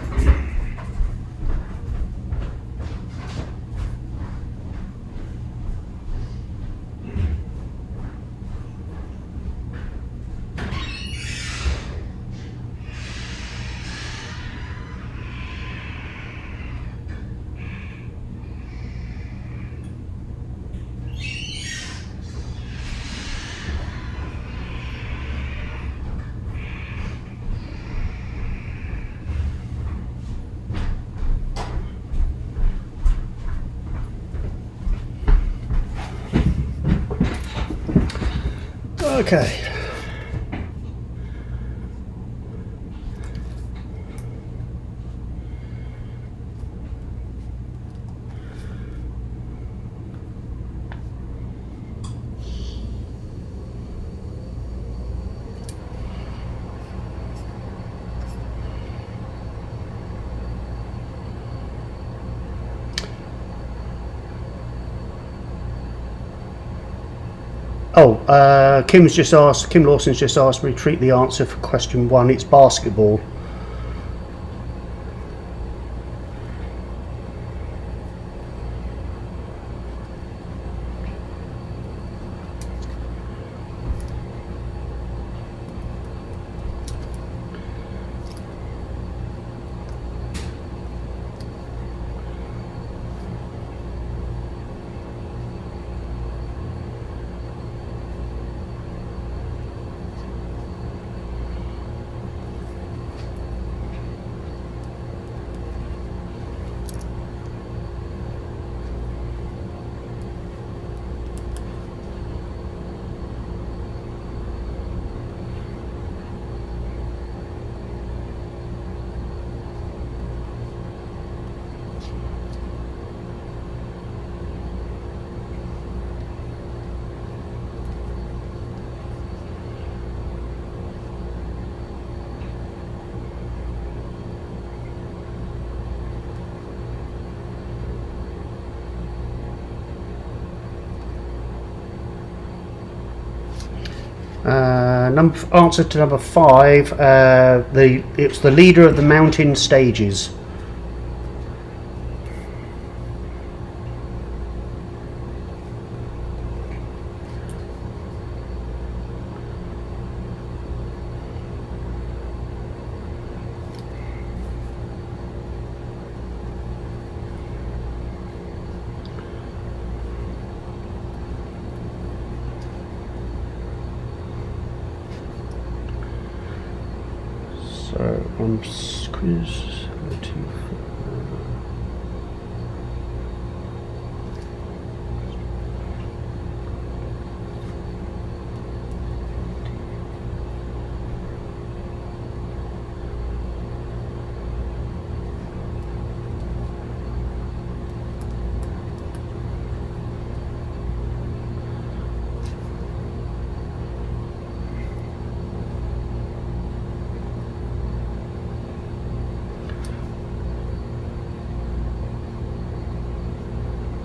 Okay. Kim Lawson's just asked, retrieve the answer for question 1. It's basketball. Answer to number 5. It's the leader of the mountain stages. So on quiz 34.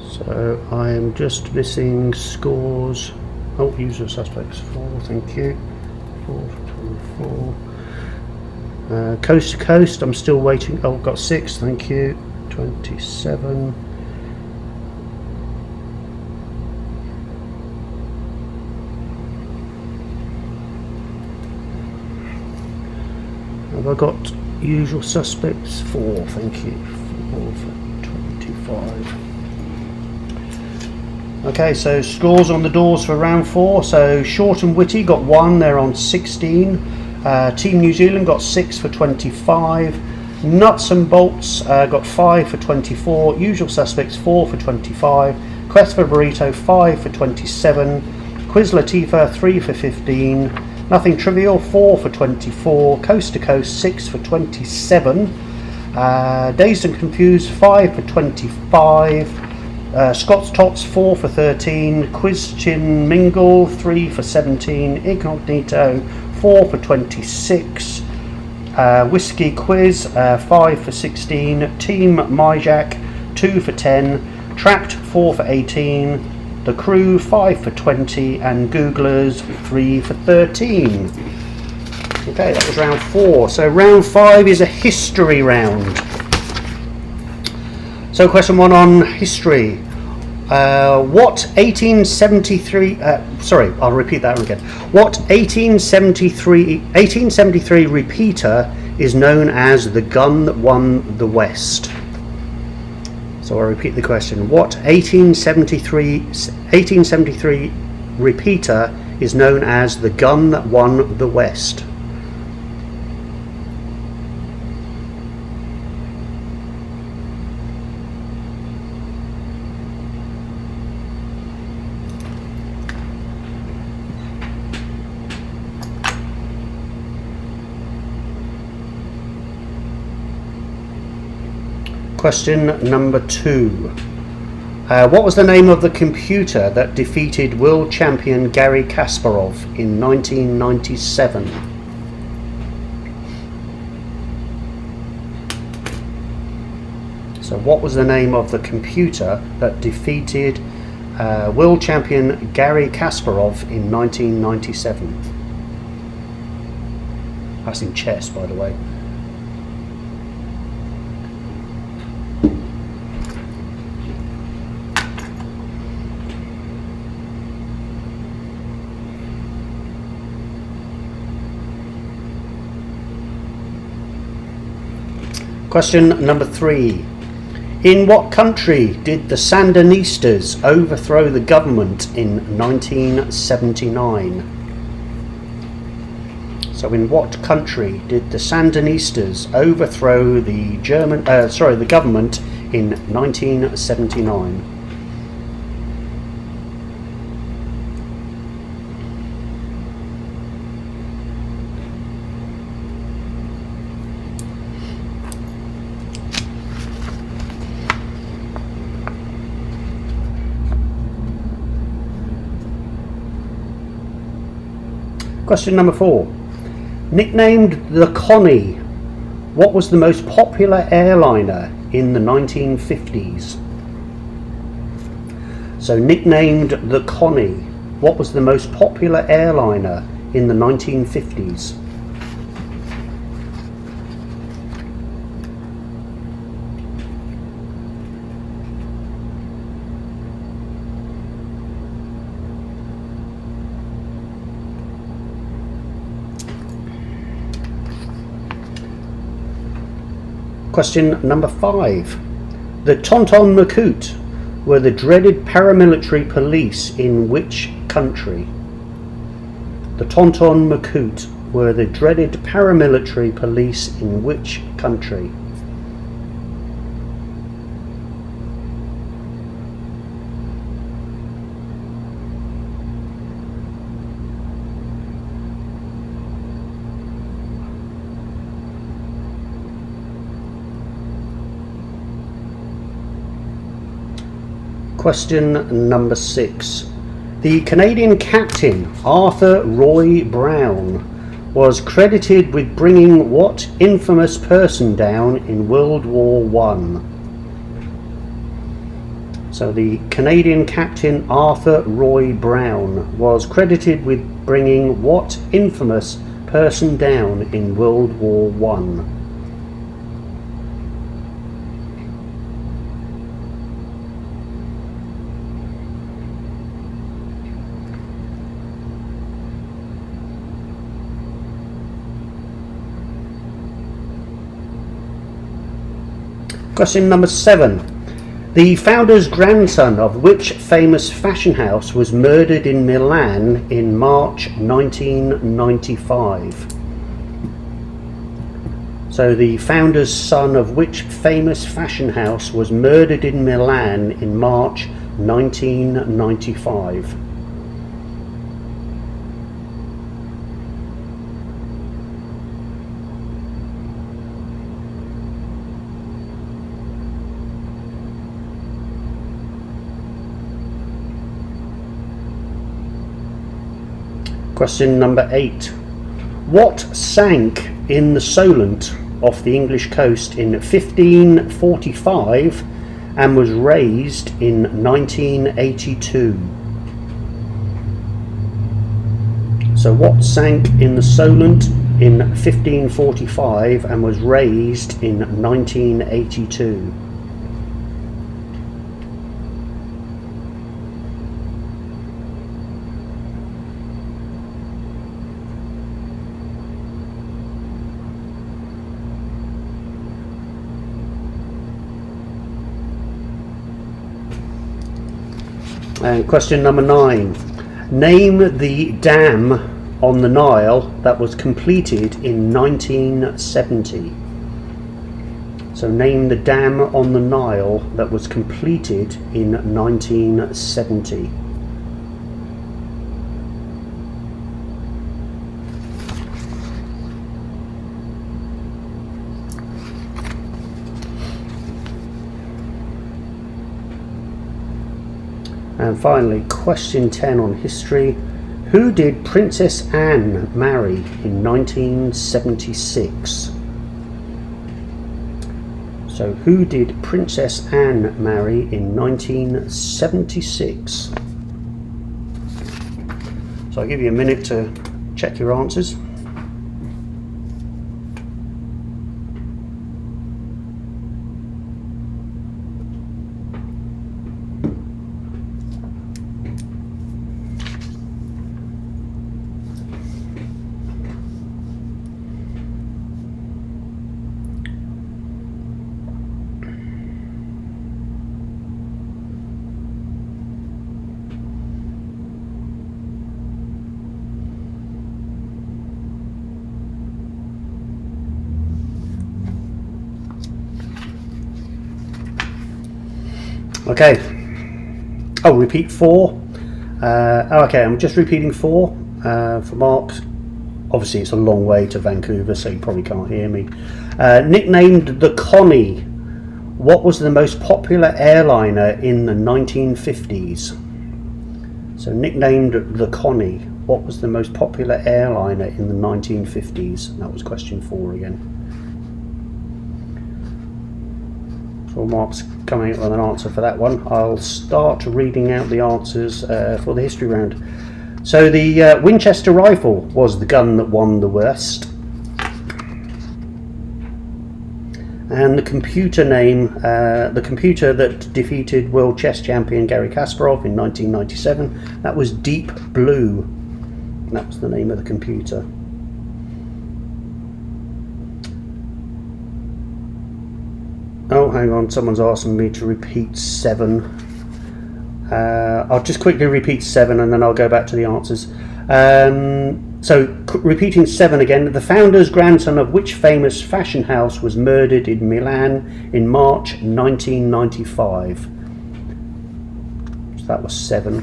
So I am just missing scores. Oh, user suspects 4, thank you. 4 for 24. Coast to coast, I'm still waiting. Oh, got 6, thank you. 27. Have I got usual suspects? 4, thank you. 4 for 25. Okay, so scores on the doors for round 4. So Short and Whitty got 1, they're on 16. Team New Zealand got 6 for 25. Nuts and Bolts got 5 for 24. Usual Suspects 4 for 25. Quest for Burrito 5 for 27. Quiz Latifah 3 for 15. Nothing Trivial 4 for 24. Coast to Coast 6 for 27. Dazed and Confused 5 for 25. Scott's Tots 4 for 13. Quiz-Chin Mingle 3 for 17. Incognito 4 for 26. Whiskey Quiz 5 for 16. Team Myjack 2 for 10. Trapped 4 for 18. The Crew 5 for 20. And Googlers 3 for 13. Okay, that was round 4. So round 5 is a history round. So question 1 on history. What 1873? I'll repeat that again. What 1873 repeater is known as the gun that won the West? So I'll repeat the question. What 1873 repeater is known as the gun that won the West? Question number 2. What was the name of the computer that defeated world champion Garry Kasparov in 1997? So what was the name of the computer that defeated world champion Garry Kasparov in 1997? That's in chess, by the way. Question number 3. In what country did the Sandinistas overthrow the government in 1979? So in what country did the Sandinistas overthrow the government in 1979? Question number 4. Nicknamed the Connie, what was the most popular airliner in the 1950s? So nicknamed the Connie, what was the most popular airliner in the 1950s? Question number 5. The Tonton Macoute were the dreaded paramilitary police in which country? The Tonton Macoute were the dreaded paramilitary police in which country? Question number 6. The Canadian captain Arthur Roy Brown was credited with bringing what infamous person down in World War I? So the Canadian captain Arthur Roy Brown was credited with bringing what infamous person down in World War I? Question number 7. The founder's grandson of which famous fashion house was murdered in Milan in March 1995? So the founder's son of which famous fashion house was murdered in Milan in March 1995? Question number 8. What sank in the Solent off the English coast in 1545 and was raised in 1982? So what sank in the Solent in 1545 and was raised in 1982? And question number 9. Name the dam on the Nile that was completed in 1970. So name the dam on the Nile that was completed in 1970. And finally, question 10 on history. Who did Princess Anne marry in 1976? So who did Princess Anne marry in 1976? So I'll give you a minute to check your answers. Okay. Oh, repeat 4. Okay, I'm just repeating 4 for Mark. Obviously, it's a long way to Vancouver, so you probably can't hear me. Nicknamed the Connie, what was the most popular airliner in the 1950s? So, nicknamed the Connie, what was the most popular airliner in the 1950s? That was question 4 again. So Mark's coming up with an answer for that one. I'll start reading out the answers for the history round. So the Winchester rifle was the gun that won the West. And the computer name, the computer that defeated world chess champion Garry Kasparov in 1997, that was Deep Blue. That was the name of the computer. Oh, hang on, someone's asking me to repeat 7. I'll just quickly repeat 7 and then I'll go back to the answers. So, repeating 7 again, the founder's grandson of which famous fashion house was murdered in Milan in March 1995? So that was 7.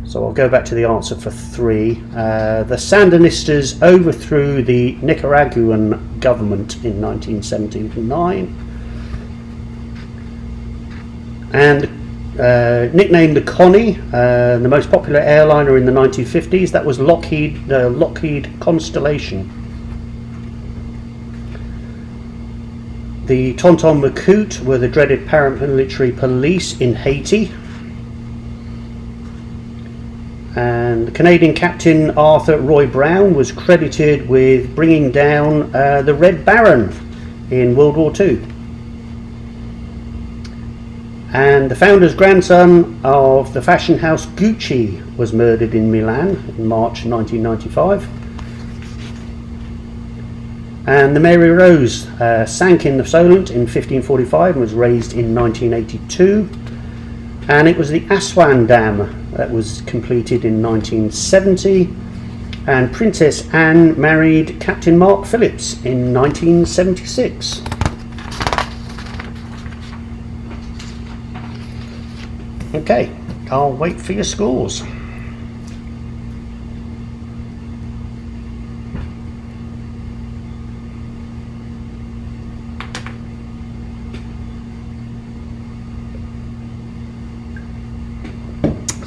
So I'll go back to the answer for 3. The Sandinistas overthrew the Nicaraguan government in 1979. And nicknamed the Connie, the most popular airliner in the 1950s, that was Lockheed Constellation. The Tonton Macoute were the dreaded paramilitary police in Haiti. And Canadian Captain Arthur Roy Brown was credited with bringing down the Red Baron in World War II. And the founder's grandson of the fashion house Gucci was murdered in Milan in March 1995. And the Mary Rose sank in the Solent in 1545 and was raised in 1982. And it was the Aswan Dam that was completed in 1970. And Princess Anne married Captain Mark Phillips in 1976. Okay, I'll wait for your scores.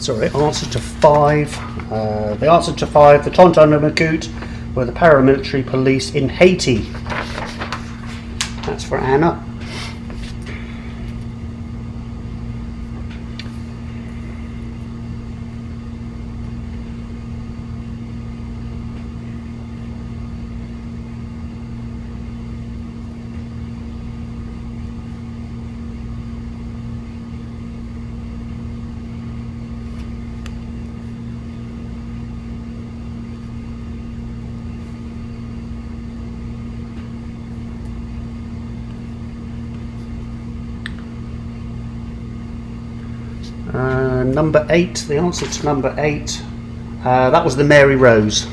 Sorry, answer to 5. The answer to 5, the Tonton and Makut were the paramilitary police in Haiti. That's for Anna. Number 8, the answer to number 8, that was the Mary Rose.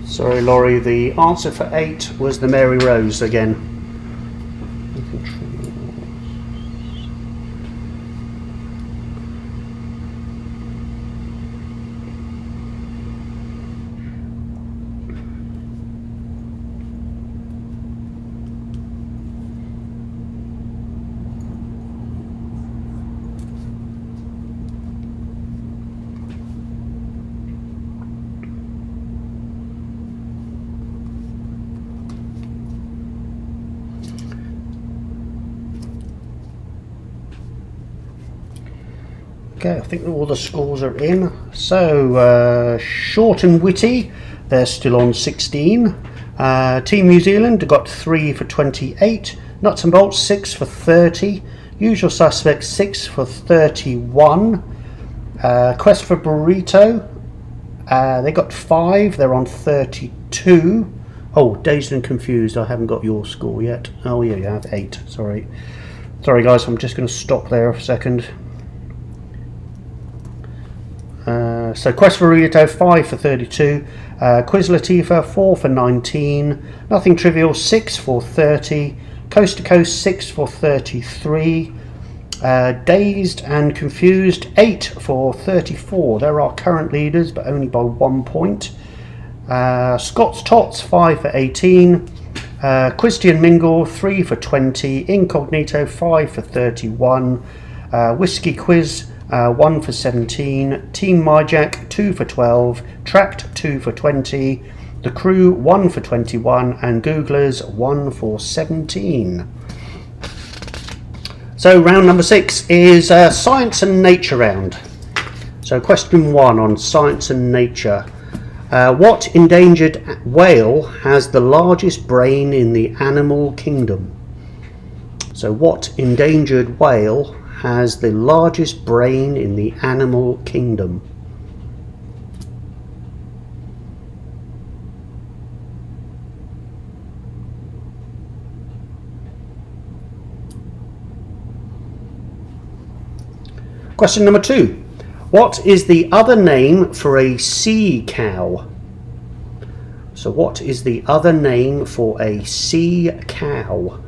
Sorry, Laurie, the answer for 8 was the Mary Rose again. Okay, I think all the scores are in. So, Short and Witty, they're still on 16. Team New Zealand got 3 for 28. Nuts and Bolts, 6 for 30. Usual Suspects, 6 for 31. Quest for Burrito, they got 5, they're on 32. Oh, Dazed and Confused, I haven't got your score yet. Oh yeah, you have 8, sorry. Sorry guys, I'm just going to stop there for a second. So Quest for Burrito, 5 for 32. Quiz Latifah, 4 for 19. Nothing Trivial, 6 for 30. Coast to Coast, 6 for 33. Dazed and Confused, 8 for 34. They're our current leaders, but only by 1 point. Scott's Tots, 5 for 18. Christian Mingle, 3 for 20. Incognito, 5 for 31. Whiskey Quiz, 1 for 17. Team Myjack, 2 for 12. Trapped, 2 for 20. The Crew, 1 for 21. And Googlers, 1 for 17. So round number 6 is Science and Nature round. So question 1 on Science and Nature. What endangered whale has the largest brain in the animal kingdom? So what endangered whale has the largest brain in the animal kingdom? Question number 2. What is the other name for a sea cow? So what is the other name for a sea cow?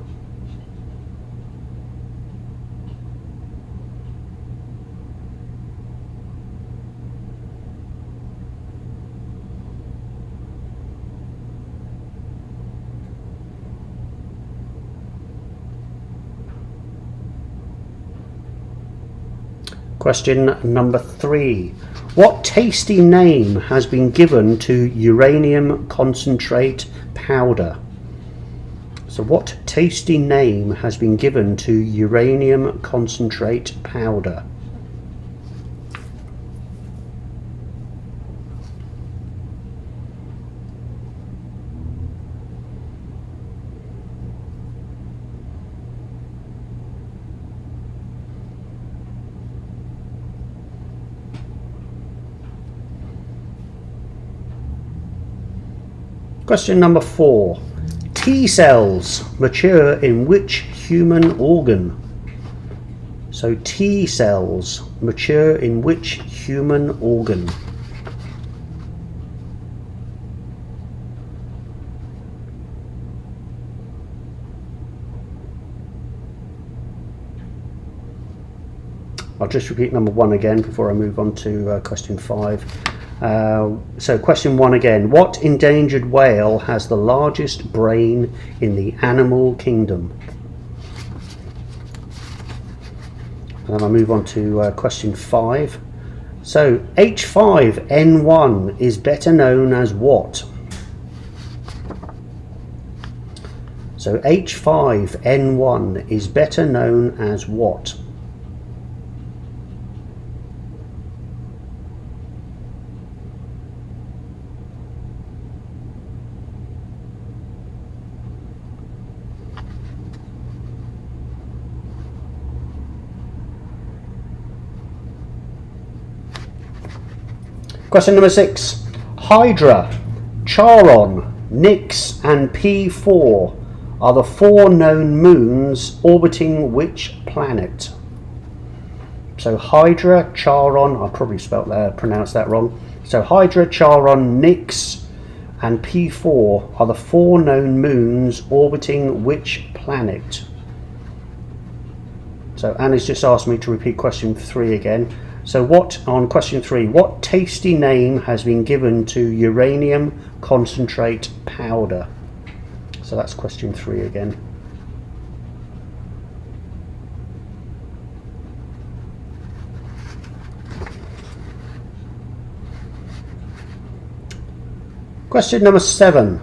Question number 3. What tasty name has been given to uranium concentrate powder? So what tasty name has been given to uranium concentrate powder? Question number 4. T cells mature in which human organ? So T cells mature in which human organ? I'll just repeat number 1 again before I move on to question 5. So question 1 again. What endangered whale has the largest brain in the animal kingdom? And then I'll move on to question 5. So H5N1 is better known as what? So H5N1 is better known as what? Question number 6. Hydra, Charon, Nix and P4 are the 4 known moons orbiting which planet? So Hydra, Charon, I probably pronounced that wrong. So Hydra, Charon, Nix and P4 are the 4 known moons orbiting which planet? So Anna's just asked me to repeat question 3 again. So on question 3, what tasty name has been given to uranium concentrate powder? So that's question 3 again. Question number 7.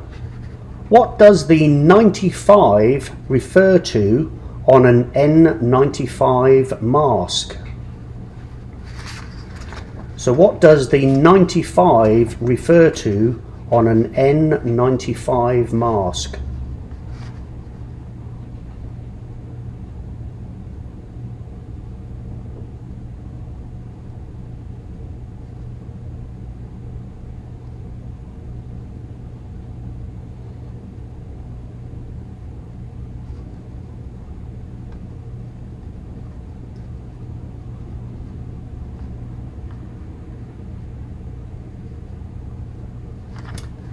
What does the 95 refer to on an N95 mask? So what does the 95 refer to on an N95 mask?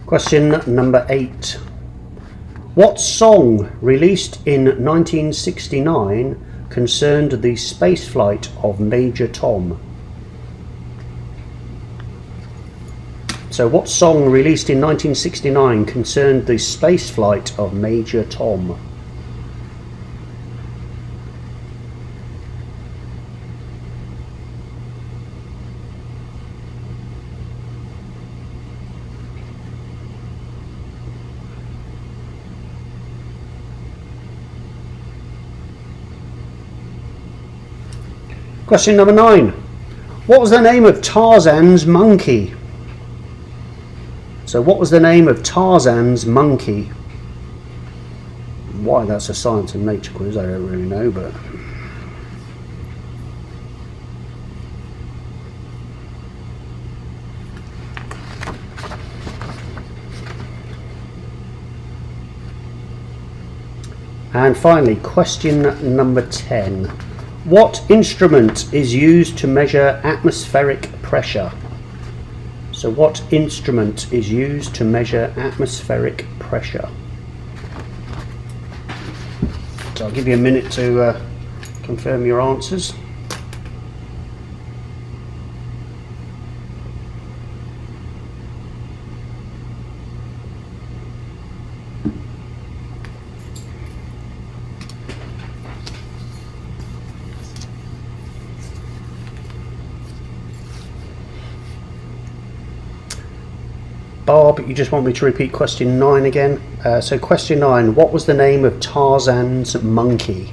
Question number 8. What song released in 1969 concerned the spaceflight of Major Tom? So what song released in 1969 concerned the spaceflight of Major Tom? Question number 9. What was the name of Tarzan's monkey? So what was the name of Tarzan's monkey? Why that's a science and nature quiz, I don't really know, but... And finally, question number 10. What instrument is used to measure atmospheric pressure? So what instrument is used to measure atmospheric pressure? So I'll give you a minute to confirm your answers. Barb, you just want me to repeat question 9 again? So question 9, what was the name of Tarzan's monkey?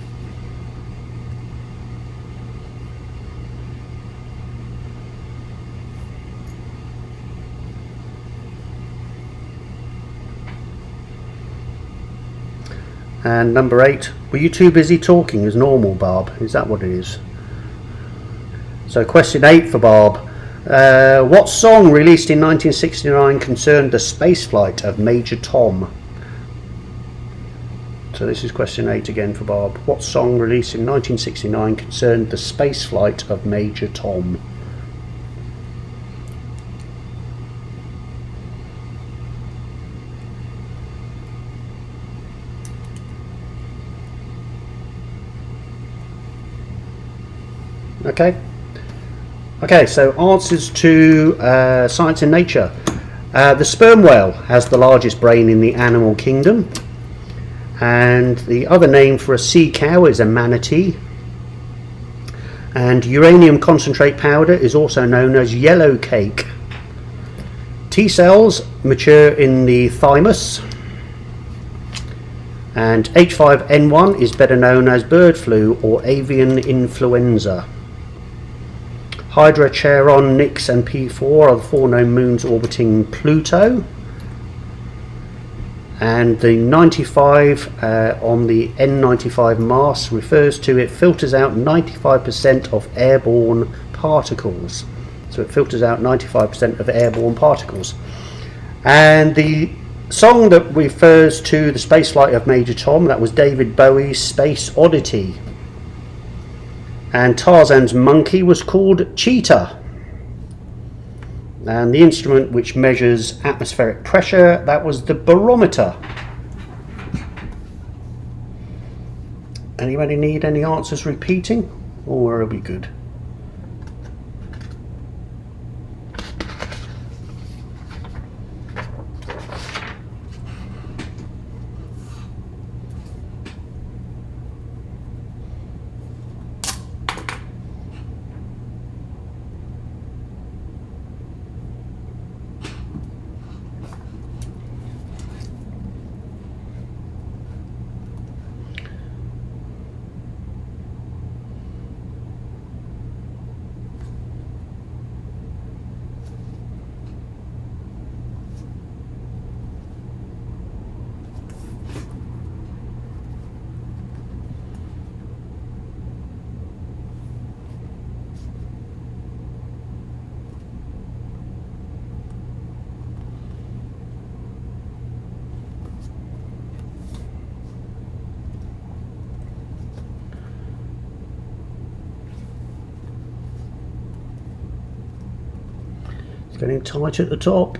And number 8, were you too busy talking as normal, Barb? Is that what it is? So question 8 for Barb. What song released in 1969 concerned the spaceflight of Major Tom? So this is question 8 again for Bob. What song released in 1969 concerned the spaceflight of Major Tom? Okay, so answers to Science and Nature. The sperm whale has the largest brain in the animal kingdom, and the other name for a sea cow is a manatee, and uranium concentrate powder is also known as yellow cake. T cells mature in the thymus, and H5N1 is better known as bird flu or avian influenza. Hydra, Charon, Nix and P4 are the 4 known moons orbiting Pluto, and the 95 on the N95 mass refers to it filters out 95% of airborne particles. So it filters out 95% of airborne particles. And the song that refers to the spaceflight of Major Tom, that was David Bowie's Space Oddity. And Tarzan's monkey was called Cheetah. And the instrument which measures atmospheric pressure, that was the barometer. Anybody need any answers repeating, or are we good? Getting tight at the top.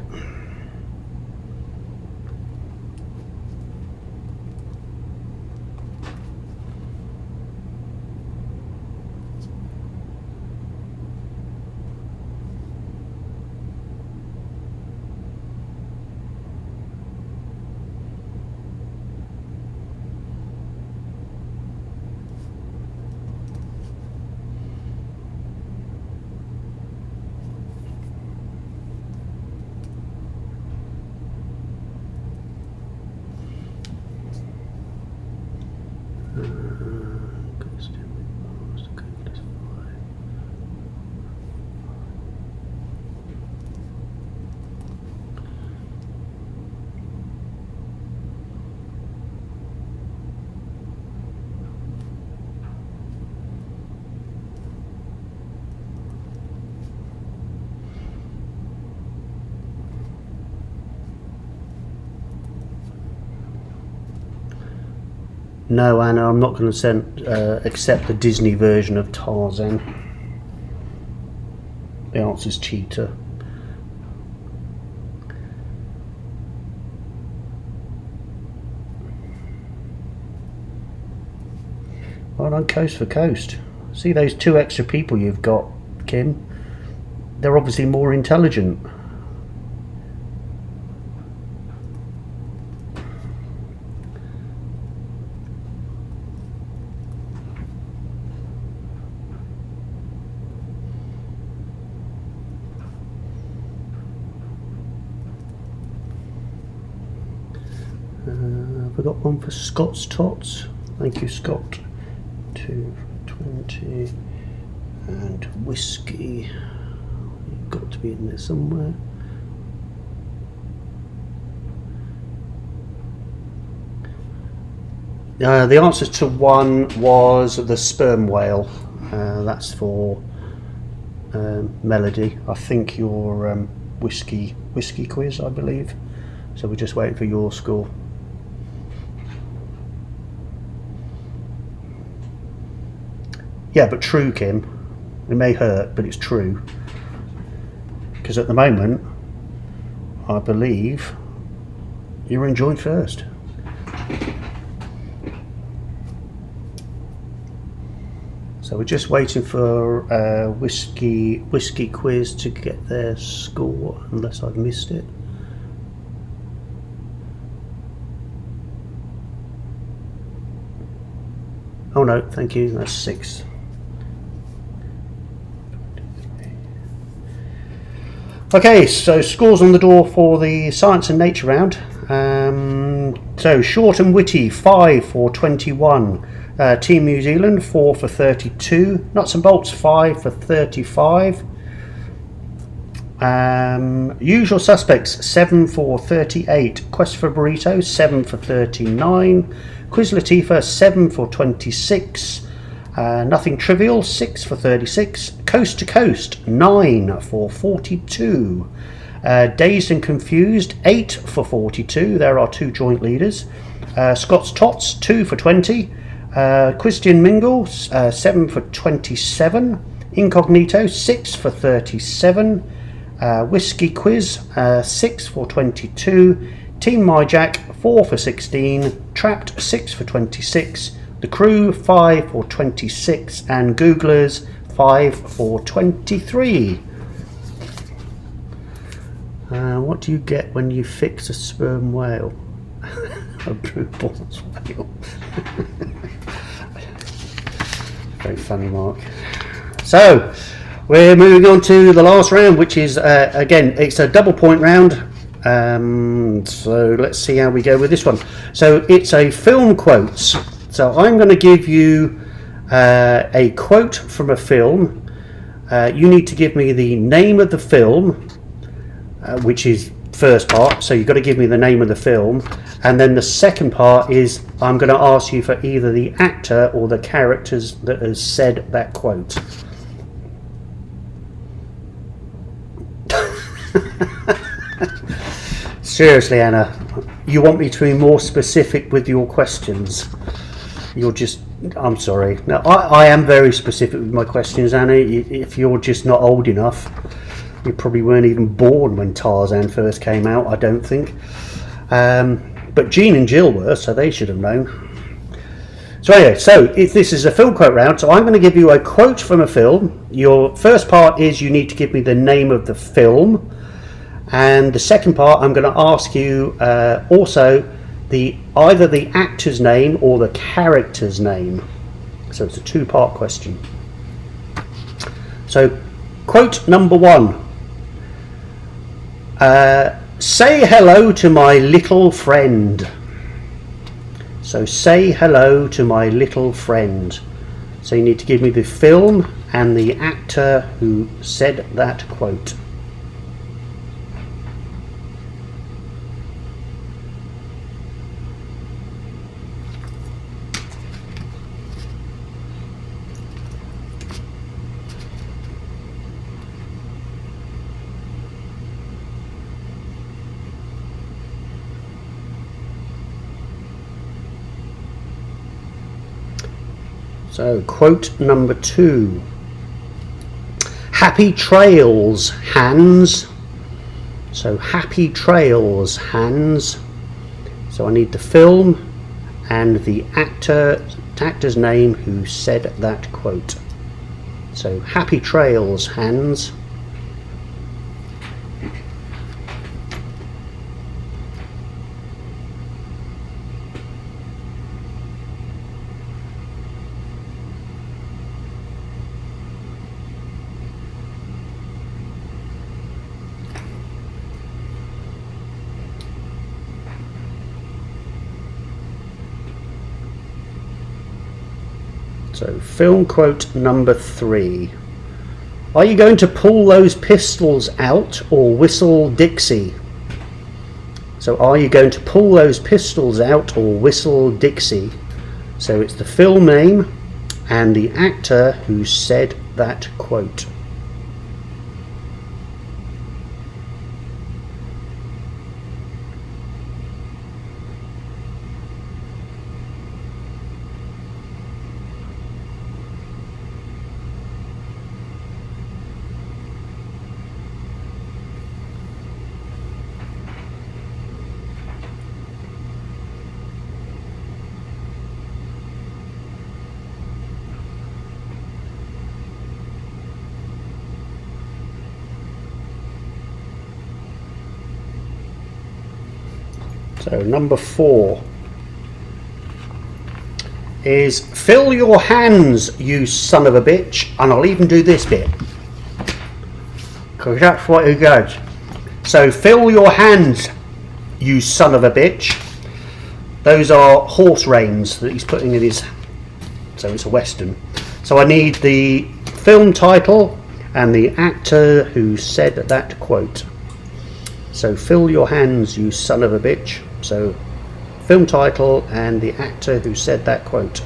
No, Anna, I'm not going to accept the Disney version of Tarzan. The answer's Cheetah. Well done, Coast for Coast. See those 2 extra people you've got, Kim? They're obviously more intelligent. Have I got one for Scott's Tots? Thank you, Scott. 220 and whiskey. You've got to be in there somewhere. The answer to 1 was the sperm whale. That's for Melody. I think your whiskey quiz, I believe. So we're just waiting for your score. Yeah, but true, Kim. It may hurt, but it's true. Because at the moment, I believe you're enjoying first. So we're just waiting for whiskey quiz to get their score, unless I've missed it. Oh no, thank you, that's 6. Okay, so scores on the door for the Science and Nature round. So short and witty, 5 for 21. Team New Zealand, 4 for 32. Nuts and bolts, 5 for 35. Usual suspects, 7 for 38. Quest for Burrito, 7 for 39. Quiz Latifah, 7 for 26. Nothing Trivial, 6 for 36. Coast to Coast, 9 for 42. Dazed and Confused, 8 for 42. There are 2 joint leaders. Scott's Tots, 2 for 20. Christian Mingle, 7 for 27. Incognito, 6 for 37. Whiskey Quiz, 6 for 22. Team MyJack, 4 for 16. Trapped, 6 for 26. The Crew, 5 for 26. And Googlers, 5 for 23. What do you get when you fix a sperm whale? A blue balls whale. Very funny, Mark. So we're moving on to the last round, which is again, it's a double point round. So let's see how we go with this one. So it's a film quotes. So I'm going to give you a quote from a film. You need to give me the name of the film, which is first part. So you've got to give me the name of the film, and then the second part is I'm going to ask you for either the actor or the characters that has said that quote. Seriously, Anna, you want me to be more specific with your questions? I'm sorry. No, I am very specific with my questions, Anna. If you're just not old enough, you probably weren't even born when Tarzan first came out, I don't think. But Gene and Jill were, so they should have known. So anyway, if this is a film quote round, so I'm going to give you a quote from a film. Your first part is you need to give me the name of the film. And the second part, I'm going to ask you also either the actor's name or the character's name. So it's a 2-part question. So quote number 1. Say hello to my little friend. So say hello to my little friend. So you need to give me the film and the actor who said that quote. So, quote number 2. Happy trails, Hans. So, happy trails, Hans. So, I need the film and the actor's name who said that quote. So, happy trails, Hans. So, film quote number 3. Are you going to pull those pistols out or whistle Dixie? So, are you going to pull those pistols out or whistle Dixie? So, it's the film name and the actor who said that quote. So number 4 is fill your hands, you son of a bitch, and I'll even do this bit because that's what he does. So fill your hands, you son of a bitch. Those are horse reins that he's putting in his, so it's a western. So I need the film title and the actor who said that quote. So fill your hands, you son of a bitch. So film title and the actor who said that quote.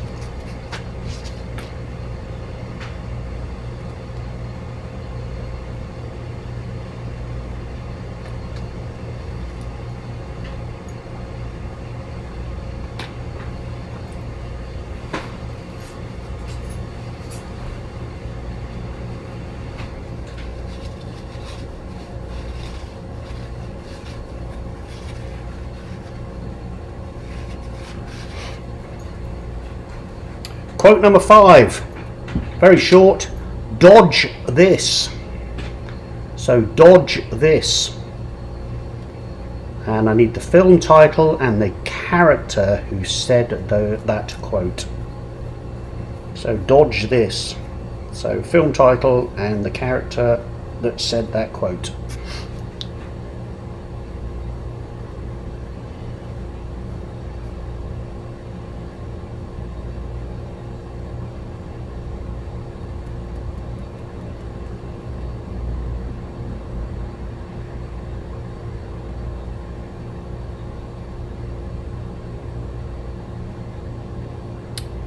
Quote number 5, very short, dodge this. So dodge this. And I need the film title and the character who said that quote. So dodge this. So film title and the character that said that quote.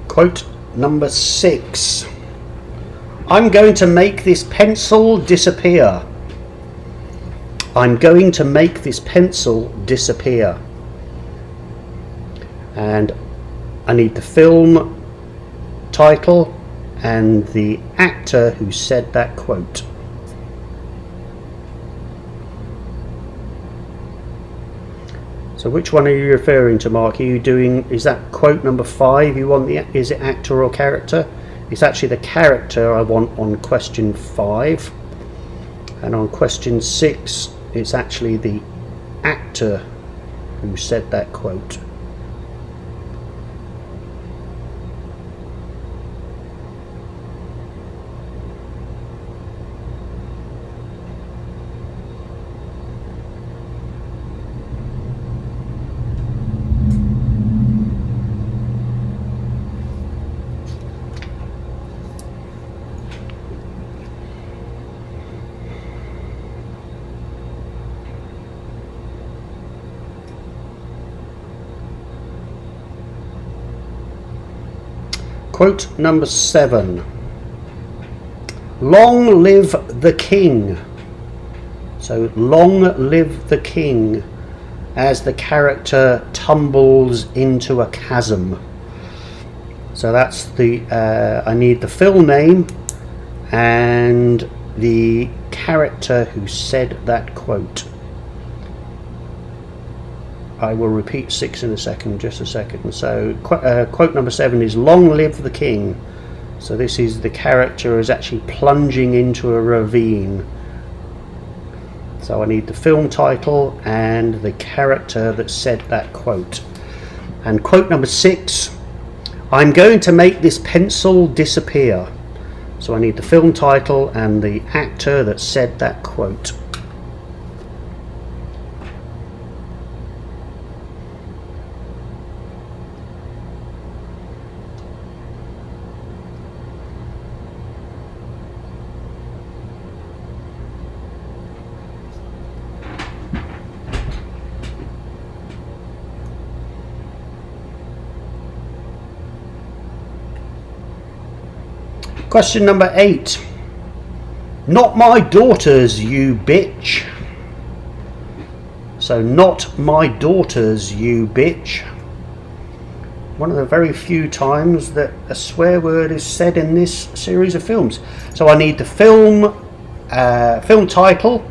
Quote number 6. I'm going to make this pencil disappear. I'm going to make this pencil disappear. And I need the film title and the actor who said that quote. So which one are you referring to, Mark? Are you doing, is that quote number 5 you want, is it actor or character? It's actually the character I want on question 5. And on question 6, it's actually the actor who said that quote. Quote number 7. Long live the king. So long live the king, as the character tumbles into a chasm. So that's the, I need the film name and the character who said that quote. I will repeat 6 in a second, just a second. So quote number 7 is long live the king. So this is the character is actually plunging into a ravine. So I need the film title and the character that said that quote. And quote number 6, I'm going to make this pencil disappear. So I need the film title and the actor that said that quote. Question number 8. Not my daughters, you bitch. So not my daughters, you bitch. One of the very few times that a swear word is said in this series of films. So I need the film title,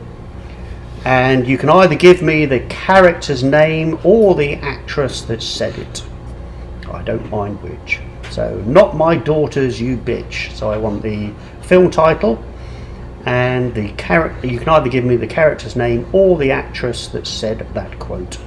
and you can either give me the character's name or the actress that said it. I don't mind which. So not my daughters, you bitch. So I want the film title and the character. You can either give me the character's name or the actress that said that quote.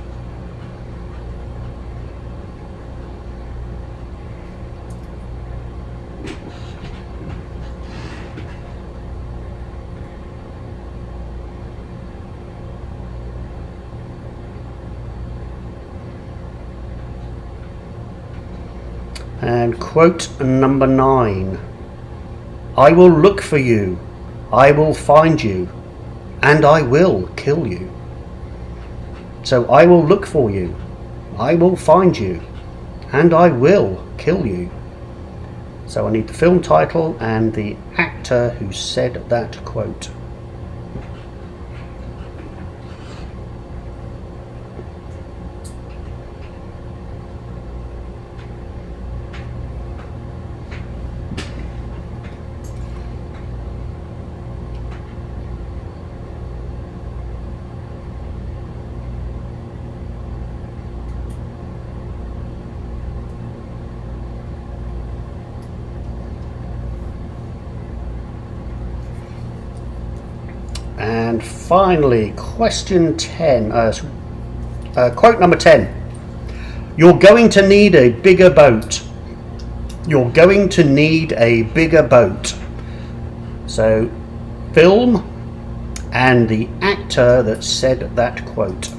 And quote number 9. I will look for you, I will find you, and I will kill you. So I will look for you, I will find you, and I will kill you. So I need the film title and the actor who said that quote. And finally, question 10, quote number 10. You're going to need a bigger boat. You're going to need a bigger boat. So, film and the actor that said that quote.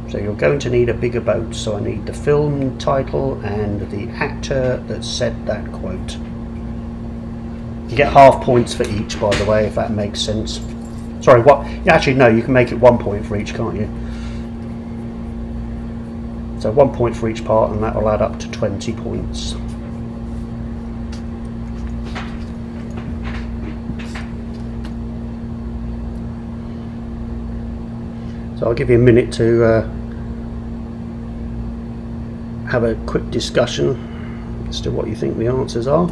So you're going to need a bigger boat. So I need the film title and the actor that said that quote. You get half points for each, by the way, if that makes sense. Sorry, what? Actually, no, you can make it 1 point for each, can't you? So 1 point for each part, and that will add up to 20 points. So I'll give you a minute to have a quick discussion as to what you think the answers are.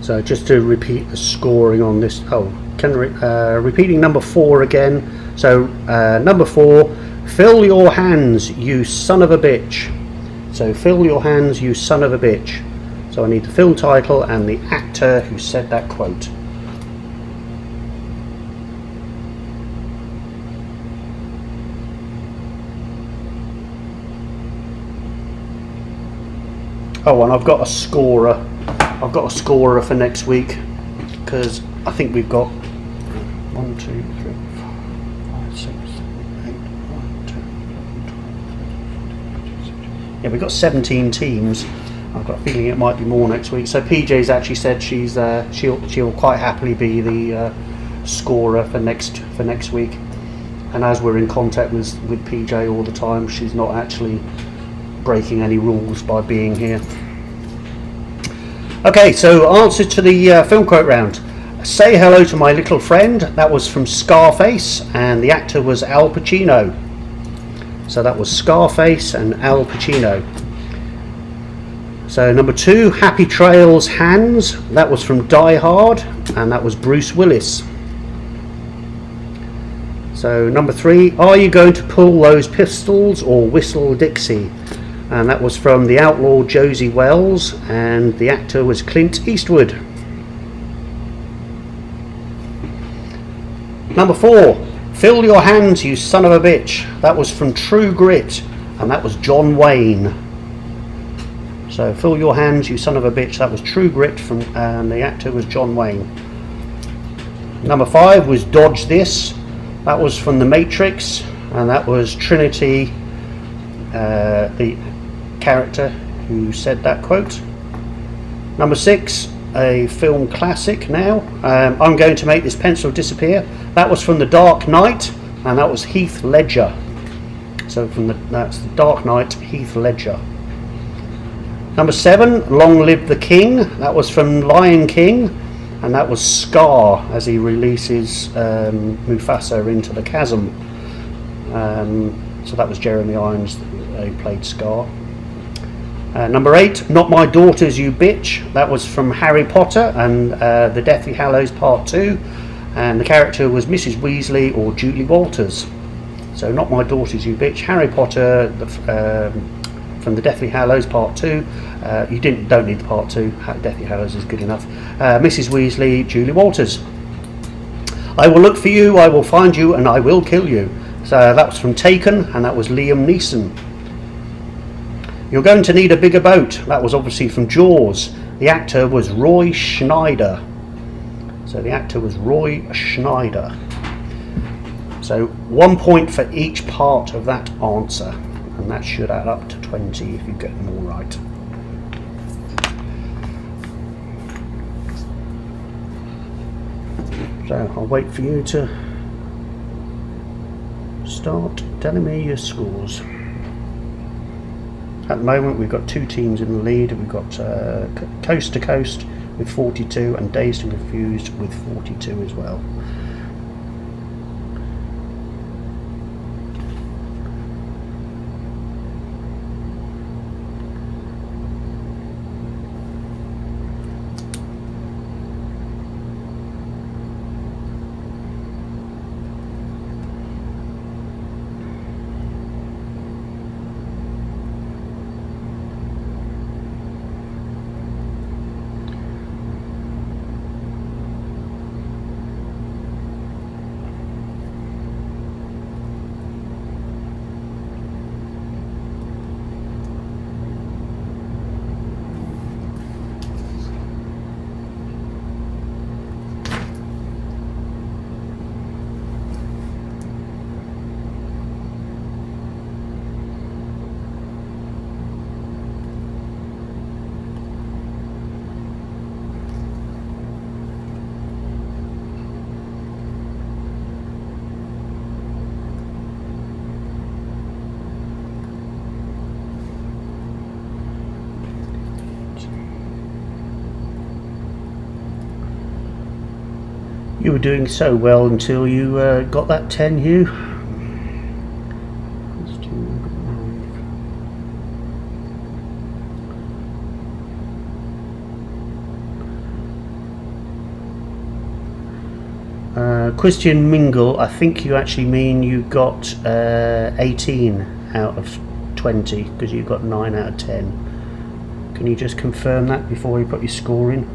So just to repeat the scoring on this, repeating number 4 again. So number 4, fill your hands, you son of a bitch. So fill your hands, you son of a bitch. So I need the film title and the actor who said that quote. Oh, and I've got a scorer. I've got a scorer for next week because I think we've got 1, 2, 3, 4, 5, 6, 7, 8, 1, 2, 3, 4, 5, 6, 7. Yeah, we've got 17 teams. I've got a feeling it might be more next week. So PJ's actually said she'll quite happily be the scorer for next week. And as we're in contact with PJ all the time, she's not actually breaking any rules by being here. Okay, so answer to the film quote round. Say hello to my little friend. That was from Scarface, and the actor was Al Pacino. So that was Scarface and Al Pacino. So number 2, Happy Trails Hands. That was from Die Hard, and that was Bruce Willis. So number 3, are you going to pull those pistols or whistle Dixie? And that was from The Outlaw Josie Wells, and the actor was Clint Eastwood. Number 4, fill your hands, you son of a bitch. That was from True Grit, and that was John Wayne. So fill your hands, you son of a bitch. That was True Grit, and the actor was John Wayne. Number 5 was Dodge This. That was from The Matrix, and that was Trinity, the character who said that quote. Number 6, a film classic now. I'm going to make this pencil disappear. That was from The Dark Knight, and that was Heath Ledger. So that's The Dark Knight, Heath Ledger. Number 7, Long Live the King. That was from Lion King, and that was Scar as he releases Mufasa into the chasm. So that was Jeremy Irons who played Scar. Number 8, Not My Daughters, You Bitch. That was from Harry Potter and the Deathly Hallows Part 2, and the character was Mrs. Weasley or Julie Walters. So Not My Daughters, You Bitch, Harry Potter, from the Deathly Hallows Part 2. You don't need the Part 2. Deathly Hallows is good enough. Mrs. Weasley, Julie Walters. I will look for you, I will find you, and I will kill you. So that was from Taken, and that was Liam Neeson. You're going to need a bigger boat. That was obviously from Jaws. The actor was Roy Schneider. So the actor was Roy Schneider. So 1 point for each part of that answer, and that should add up to 20 if you get them all right. So I'll wait for you to start telling me your scores. At the moment we've got 2 teams in the lead. We've got Coast to Coast with 42 and Dazed and Confused with 42 as well. You were doing so well until you got that 10, Hugh. Christian Mingle, I think you actually mean you got 18 out of 20 because you got 9 out of 10. Can you just confirm that before you put your score in?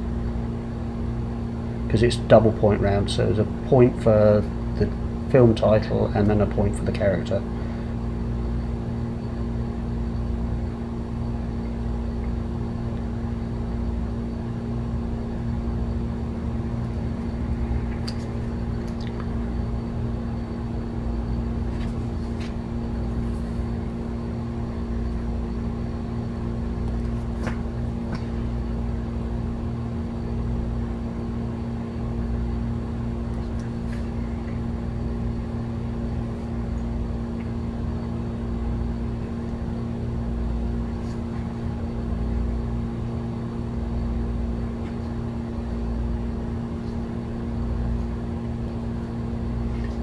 Because it's double point round, so there's a point for the film title and then a point for the character.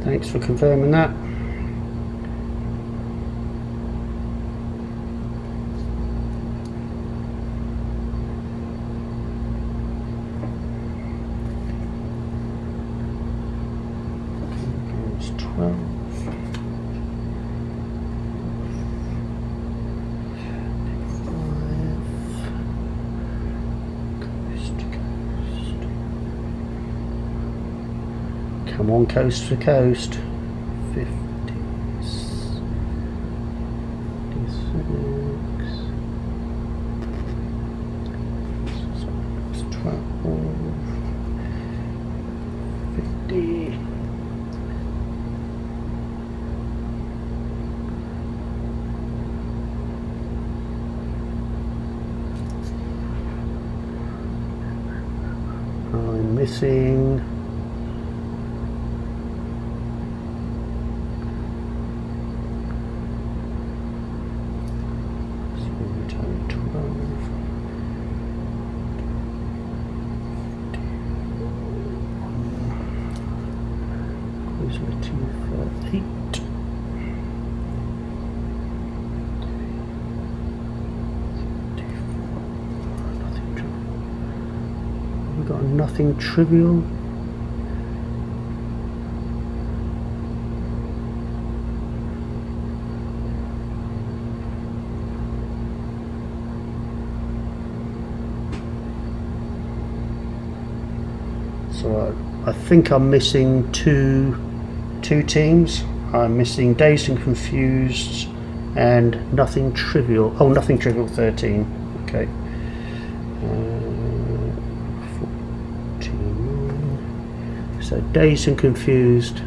Thanks for confirming that. It's 12. Come on, coast to coast. 50, 56, 12, 50. I'm missing. We've got nothing trivial. So I think I'm missing two teams. I'm missing Dazed and Confused and Nothing Trivial. Oh, Nothing Trivial 13. Okay. 14. So Dazed and Confused.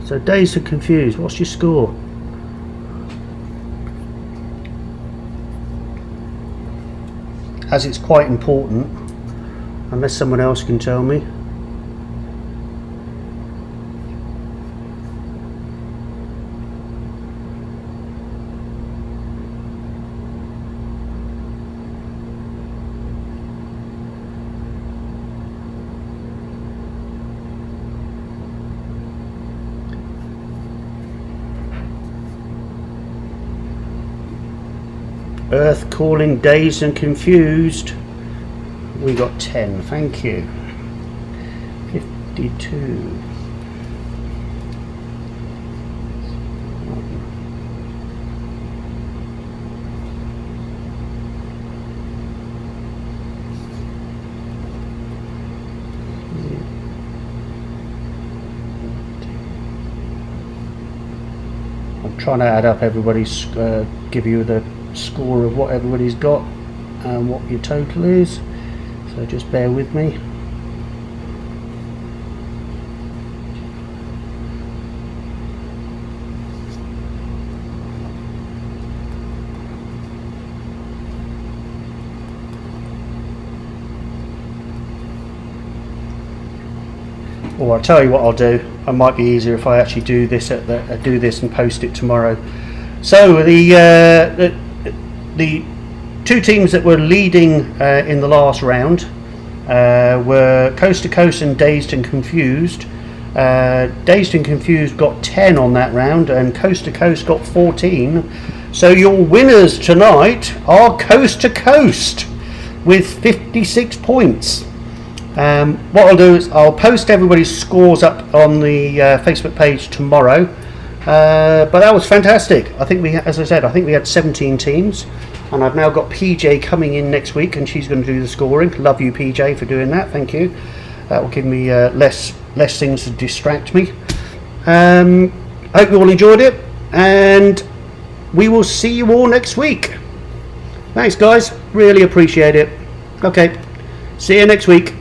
So Dazed and Confused, what's your score? As it's quite important, unless someone else can tell me. Earth Calling, Dazed and Confused. We got 10, thank you. 52. I'm trying to add up everybody's, give you the score of what everybody's got and what your total is, so just bear with me. Or I'll tell you what I'll do. It might be easier if I actually do this do this and post it tomorrow. So the two teams that were leading in the last round were Coast to Coast and Dazed and Confused. Dazed and Confused got 10 on that round and Coast to Coast got 14. So your winners tonight are Coast to Coast with 56 points. What I'll do is I'll post everybody's scores up on the Facebook page tomorrow. But that was fantastic. I think as I said, I think we had 17 teams, and I've now got PJ coming in next week, and she's going to do the scoring. Love you, PJ, for doing that. Thank you. That will give me less things to distract me. I hope you all enjoyed it, and we will see you all next week. Thanks, guys. Really appreciate it. Okay, see you next week.